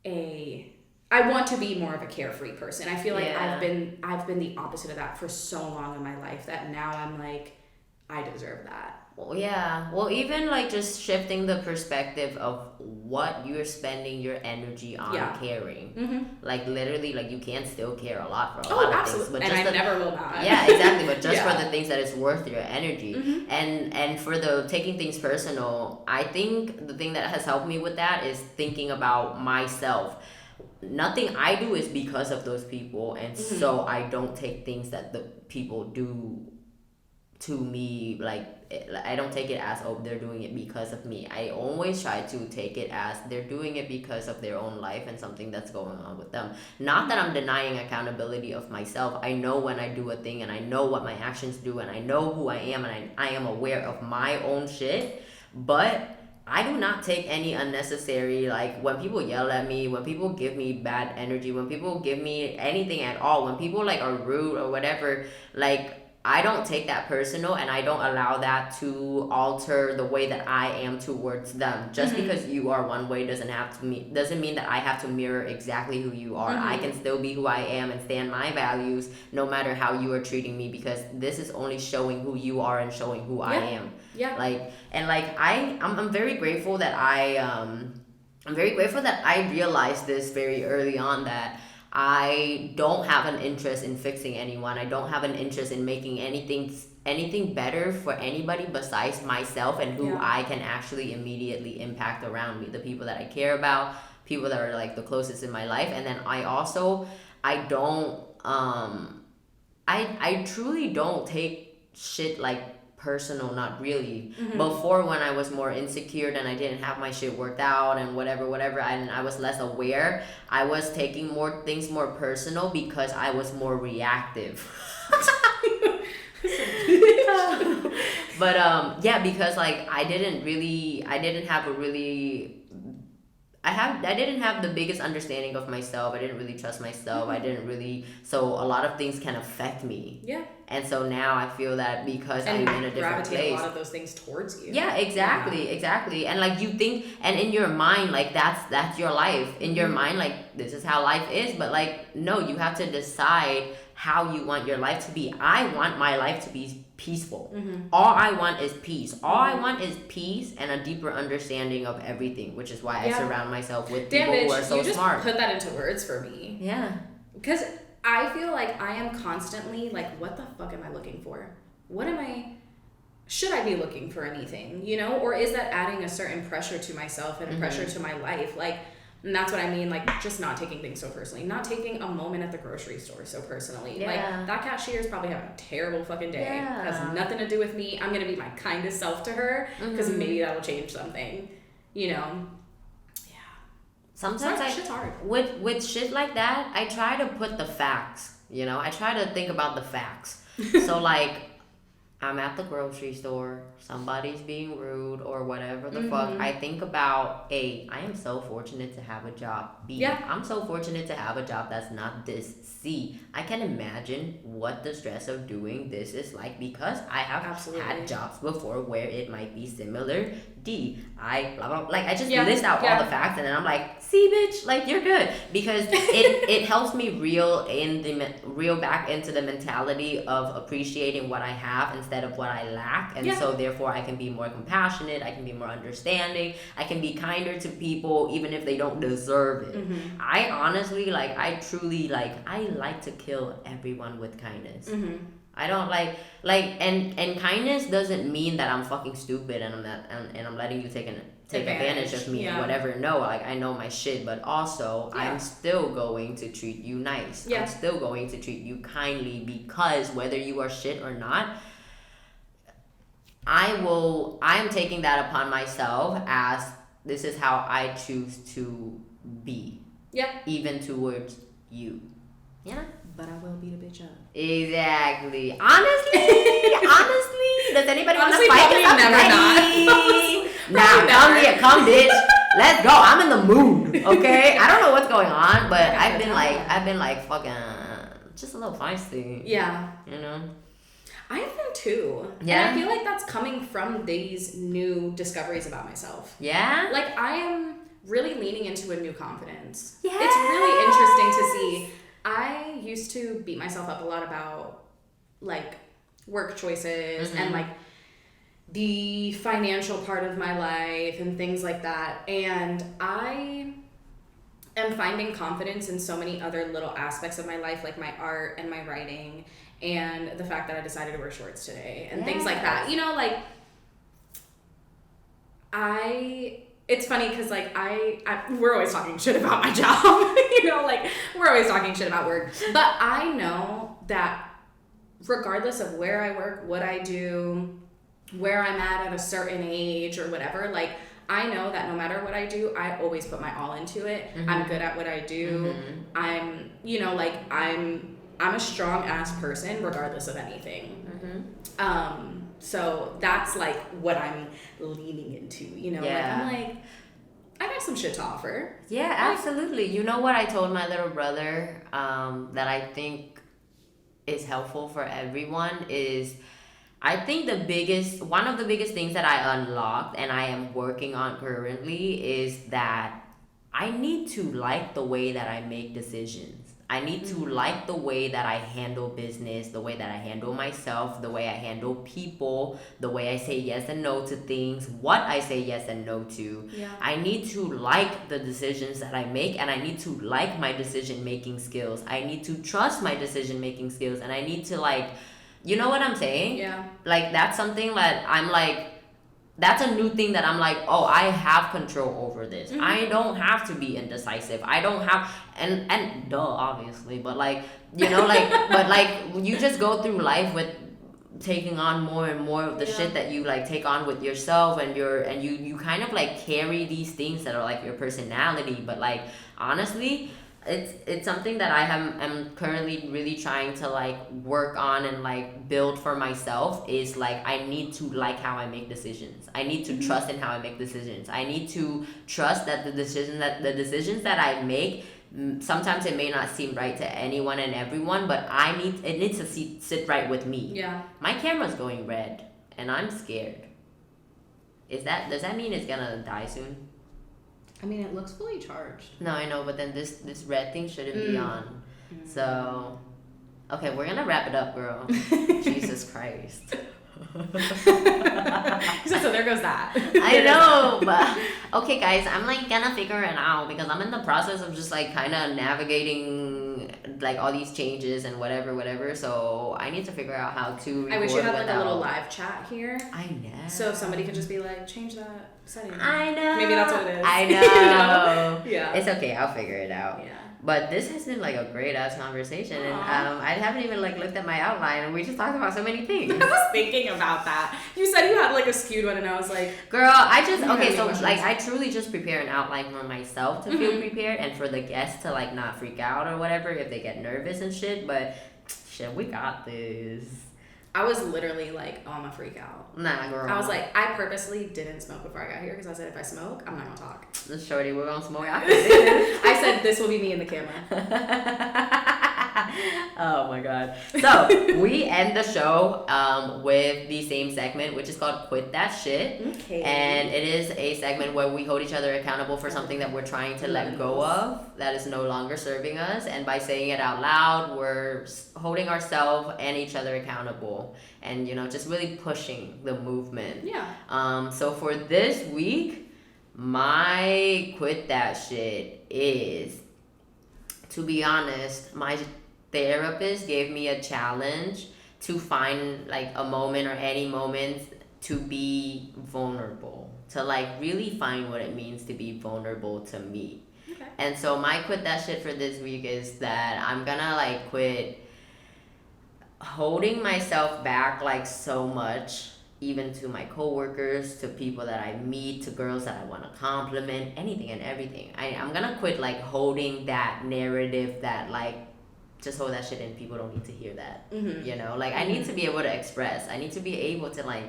a. I want to be more of a carefree person. I feel like I've been the opposite of that for so long in my life that now I'm like, I deserve that. Well, yeah. Well, even like just shifting the perspective of what you're spending your energy on caring. Like, literally, like, you can still care a lot for a lot of things. But and I never will not. Yeah, exactly. But just for the things that is worth your energy. And for the taking things personal, I think the thing that has helped me with that is thinking about myself. Nothing I do is because of those people, and so I don't take things that the people do to me, like, I don't take it as, oh, they're doing it because of me. I always try to take it as they're doing it because of their own life and something that's going on with them. Not that I'm denying accountability of myself. I know when I do a thing, and I know what my actions do, and I know who I am, and I am aware of my own shit, but I do not take any unnecessary, like, when people yell at me, when people give me bad energy, when people give me anything at all, when people, like, are rude or whatever, like, I don't take that personal, and I don't allow that to alter the way that I am towards them. Just because you are one way doesn't mean that I have to mirror exactly who you are. I can still be who I am and stand my values no matter how you are treating me, because this is only showing who you are and showing who I am. Yeah. Like, and like I'm very grateful that I'm very grateful that I realized this very early on, that I don't have an interest in fixing anyone. I don't have an interest in making anything better for anybody besides myself and who I can actually immediately impact around me, the people that I care about, people that are like the closest in my life. And then I truly don't take shit like personal, not really. Before, when I was more insecure and I didn't have my shit worked out and whatever, and I was less aware, I was taking more things more personal because I was more reactive. But yeah, because like I didn't have the biggest understanding of myself. I didn't really trust myself. So a lot of things can affect me. Yeah. And so now I feel that because I'm in a different place. A lot of those things towards you. Yeah, exactly. And like you think, and in your mind, like that's your life. In your mind, like this is how life is. But like, no, you have to decide how you want your life to be. I want my life to be peaceful. All I want is peace. All I want is peace and a deeper understanding of everything, which is why I surround myself with people who are so smart. You just put that into words for me. Yeah. Because I feel like I am constantly like, what the fuck am I looking for? Should I be looking for anything, you know? Or is that adding a certain pressure to myself and pressure to my life? Like, and that's what I mean, like, just not taking things so personally. Not taking a moment at the grocery store so personally. Like, that cashier's probably having a terrible fucking day. Yeah. It has nothing to do with me. I'm going to be my kindest self to her because maybe that'll change something, you know? Yeah. Sometimes shit's hard. With shit like that, I try to put the facts, you know? I try to think about the facts. So, like, I'm at the grocery store, somebody's being rude or whatever the fuck. I think about, A, I am so fortunate to have a job. B, I'm so fortunate to have a job that's not this. C, I can imagine what the stress of doing this is like because I have had jobs before where it might be similar. D, I blah, blah, like I just list out all the facts and then I'm like, see bitch, like you're good. Because it helps me reel back into the mentality of appreciating what I have instead of what I lack. And so therefore I can be more compassionate, I can be more understanding, I can be kinder to people even if they don't deserve it. I honestly, like, I truly, like, I like to kill everyone with kindness. I don't like and kindness doesn't mean that I'm fucking stupid and I'm letting you take advantage of me and whatever. No, like I know my shit, but also I'm still going to treat you nice. I'm still going to treat you kindly because whether you are shit or not, I'm taking that upon myself as this is how I choose to be. Yeah. Even towards you. Yeah. But I will beat a bitch up. Exactly. Honestly, does anybody want to fight? Because I'm ready. Nah, come bitch. Let's go. I'm in the mood. Okay. I don't know what's going on, but I've been like fucking just a little feisty. Yeah. You know. I have been too. Yeah. And I feel like that's coming from these new discoveries about myself. Yeah. Like I am really leaning into a new confidence. Yeah. It's really interesting to see. I used to beat myself up a lot about like work choices and like the financial part of my life and things like that. And I am finding confidence in so many other little aspects of my life, like my art and my writing and the fact that I decided to wear shorts today and things like that. You know, like it's funny because like we're always talking shit about my job, you know, like we're always talking shit about work. But I know that regardless of where I work, what I do, where I'm at a certain age or whatever, like I know that no matter what I do, I always put my all into it. I'm good at what I do. I'm, you know, like I'm a strong ass person regardless of anything. So that's like what I'm leaning into, you know, like I'm like, I got some shit to offer. Yeah, absolutely. You know what I told my little brother that I think is helpful for everyone is I think one of the biggest things that I unlocked and I am working on currently is that I need to like the way that I make decisions. I need to like the way that I handle business, the way that I handle myself, the way I handle people, the way I say yes and no to things, what I say yes and no to. Yeah. I need to like the decisions that I make and I need to like my decision-making skills. I need to trust my decision-making skills and I need to like, you know what I'm saying? Yeah. Like that's something that I'm like, that's a new thing that I'm like, oh, I have control over this. I don't have to be indecisive. I don't have, and duh, obviously, but like, you know, like, but like, you just go through life with taking on more and more of the shit that you like take on with yourself, and you kind of like carry these things that are like your personality. But like honestly, it's something that am currently really trying to like work on and like build for myself. Is like I need to like how I make decisions. I need to trust in how I make decisions. I need to trust that the decisions that I make, sometimes it may not seem right to anyone and everyone, but it needs to sit right with me. Yeah. My camera's going red and I'm scared. Does that mean it's gonna die soon? I mean, it looks fully charged. No, I know, but then this red thing shouldn't be on. So, okay, we're gonna wrap it up, girl. Jesus Christ. So there goes that. I know, but okay, guys, I'm like gonna figure it out because I'm in the process of just like kind of navigating like all these changes and whatever. So I need to figure out how to record. I wish you had like a little live chat here. I know. So if somebody could just be like, change that setting. I know. Maybe that's what it is. I know. You know? Yeah. It's okay. I'll figure it out. Yeah. But this has been like a great ass conversation, and I haven't even like looked at my outline, and we just talked about so many things. I was thinking about that. You said you had like a skewed one, and I was like, girl, I truly just prepare an outline for myself to feel prepared, and for the guests to like not freak out or whatever if they get nervous and shit. But shit, we got this. I was literally like, oh, I'm gonna freak out. Nah, girl. I was like, I purposely didn't smoke before I got here because I said if I smoke, I'm not gonna talk. Shorty, we're gonna smoke after this. I said this will be me in the camera. Oh my god. So we end the show with the same segment, which is called Quit That Shit. Okay. And it is a segment where we hold each other accountable for something that we're trying to let go of that is no longer serving us. And by saying it out loud, we're holding ourselves and each other accountable. And, you know, just really pushing the movement. Yeah. So for this week, my Quit That Shit is, to be honest, my therapist gave me a challenge to find like a moment or any moment to be vulnerable, to like really find what it means to be vulnerable to me. Okay. And so my Quit That Shit for this week is that I'm gonna like quit holding myself back like so much, even to my coworkers, to people that I meet, to girls that I want to compliment, anything and everything. I'm gonna quit like holding that narrative that like just hold that shit in. People don't need to hear that. You know, like I need to be able to express. I need to be able to like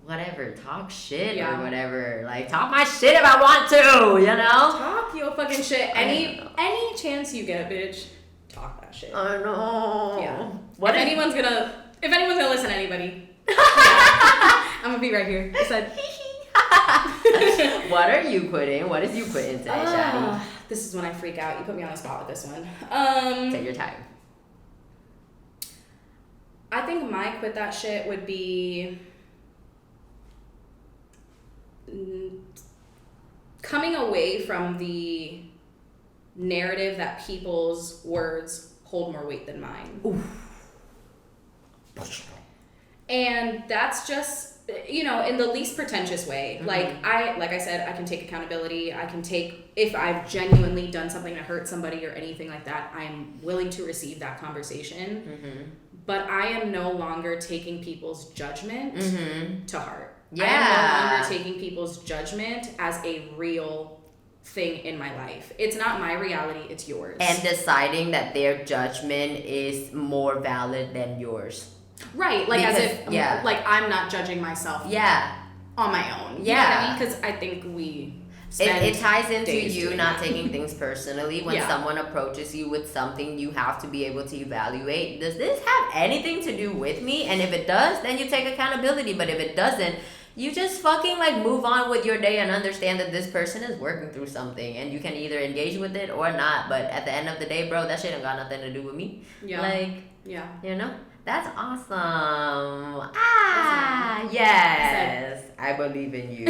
whatever, talk shit or whatever. Like talk my shit if I want to, you know? Talk your fucking shit. Any chance you get, bitch, talk that shit. I know. Yeah. If anyone's gonna listen to anybody, I'm gonna be right here. I said. What are you quitting? What is you quitting today, Shadi? This is when I freak out. You put me on the spot with this one. Take your time. I think my Quit That Shit would be coming away from the narrative that people's words hold more weight than mine. Oof. And that's just, you know, in the least pretentious way. Like I said, I can take accountability. I can take, if I've genuinely done something to hurt somebody or anything like that, I'm willing to receive that conversation. But I am no longer taking people's judgment to heart. Yeah. I am no longer taking people's judgment as a real thing in my life. It's not my reality, it's yours. And deciding that their judgment is more valid than yours. Right, like because, as if, like I'm not judging myself on my own. You know what I mean? Because I think it ties into you not taking things personally. When someone approaches you with something, you have to be able to evaluate, does this have anything to do with me? And if it does, then you take accountability. But if it doesn't, you just fucking like move on with your day and understand that this person is working through something and you can either engage with it or not. But at the end of the day, bro, that shit ain't got nothing to do with me. You know? That's awesome. Yes. I believe in you.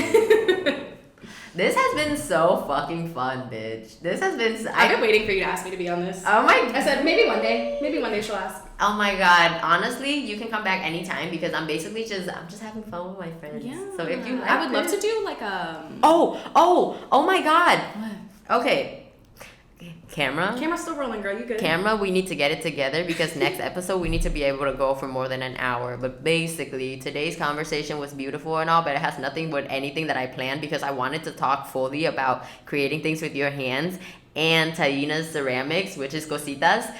This has been so fucking fun, bitch. This has been... I've been waiting for you to ask me to be on this. Oh my... I said, maybe one day she'll ask. Oh my god. Honestly, you can come back anytime because I'm basically just having fun with my friends. Yeah. So if you like I would love to do like Oh my god. What? Okay. Camera's still rolling, girl. You good? Camera, we need to get it together because next episode we need to be able to go for more than an hour. But basically, today's conversation was beautiful and all, but it has nothing with anything that I planned because I wanted to talk fully about creating things with your hands and Tayna's ceramics, which is Cositas.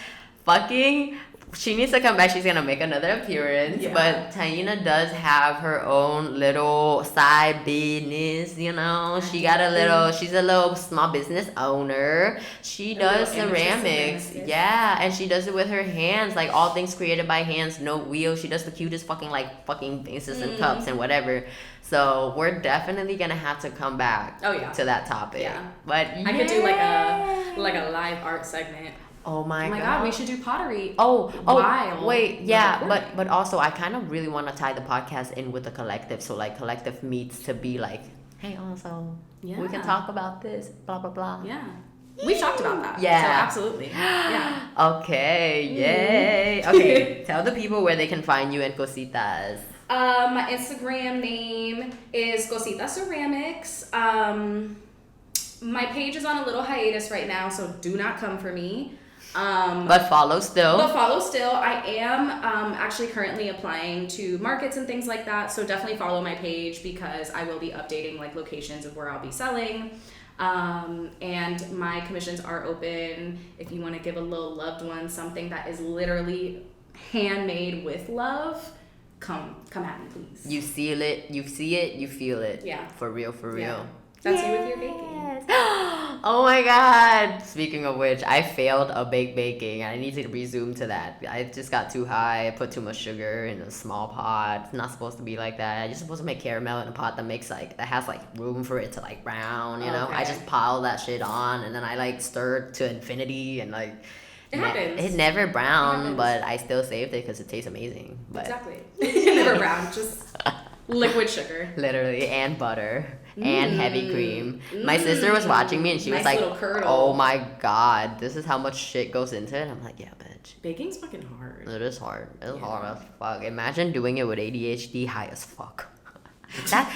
She needs to come back. She's gonna make another appearance. Yeah. But Tayna does have her own little side business, you know. She's a little small business owner. She does ceramics. Yeah, and she does it with her hands, like all things created by hands, no wheels. She does the cutest fucking vases and cups and whatever. So we're definitely gonna have to come back to that topic. Yeah. But I could do like a live art segment. Oh my god, we should do pottery. Wait, yeah, but also I kind of really want to tie the podcast in with the collective. So like collective meets to be like, hey, also we can talk about this, blah blah blah. Yeah. We've talked about that. Yeah. So absolutely. Yeah. Okay, yay. Okay, tell the people where they can find you and Cositas. My Instagram name is Cositas Ceramics. My page is on a little hiatus right now, so do not come for me. But follow still. I am actually currently applying to markets and things like that, so definitely follow my page because I will be updating like locations of where I'll be selling. And my commissions are open if you want to give a little loved one something that is literally handmade with love. Come at me, please. You see it, you feel it. Yeah. For real. Yeah. That's you with your baking. Oh my god. Speaking of which, I failed a baking. I need to resume to that. I just got too high. I put too much sugar in a small pot. It's not supposed to be like that. You're supposed to make caramel in a pot that has room for it to brown, you know? I just piled that shit on and then I stirred to infinity and it happens. It never browned, but I still saved it because it tastes amazing. But exactly. It never browned, just liquid sugar. Literally, and butter. And heavy cream. My sister was watching me and she was like, oh my god, this is how much shit goes into it. I'm like, yeah, bitch. Baking's fucking hard. It is hard. It's hard as fuck. Imagine doing it with ADHD high as fuck.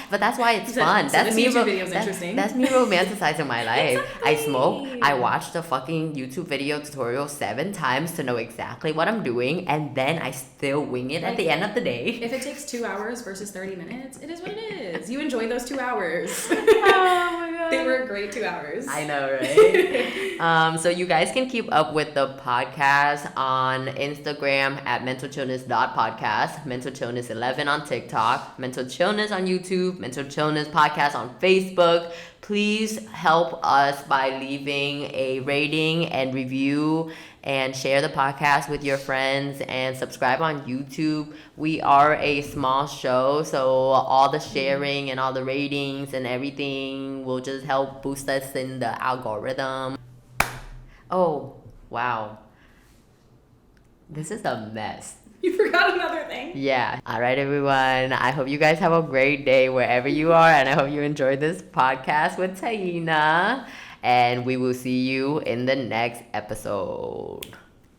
But that's why it's fun. That's me. That's me romanticizing my life. Exactly. I smoke. I watch the fucking YouTube video tutorial 7 times to know exactly what I'm doing, and then I still wing it at the end of the day. If it takes 2 hours versus 30 minutes, it is what it is. You enjoy those 2 hours. Oh my god, they were a great 2 hours. I know, right? So you guys can keep up with the podcast on Instagram at mentalchillness.podcast, mentalchillness11 on TikTok, Mental Chillness on YouTube, Mental Chillness Podcast on Facebook. Please help us by leaving a rating and review and share the podcast with your friends and subscribe on YouTube. We are a small show, so all the sharing and all the ratings and everything will just help boost us in the algorithm. Oh, wow. This is a mess. You forgot another thing. Yeah. All right, everyone. I hope you guys have a great day wherever you are, and I hope you enjoyed this podcast with Tayna. And we will see you in the next episode.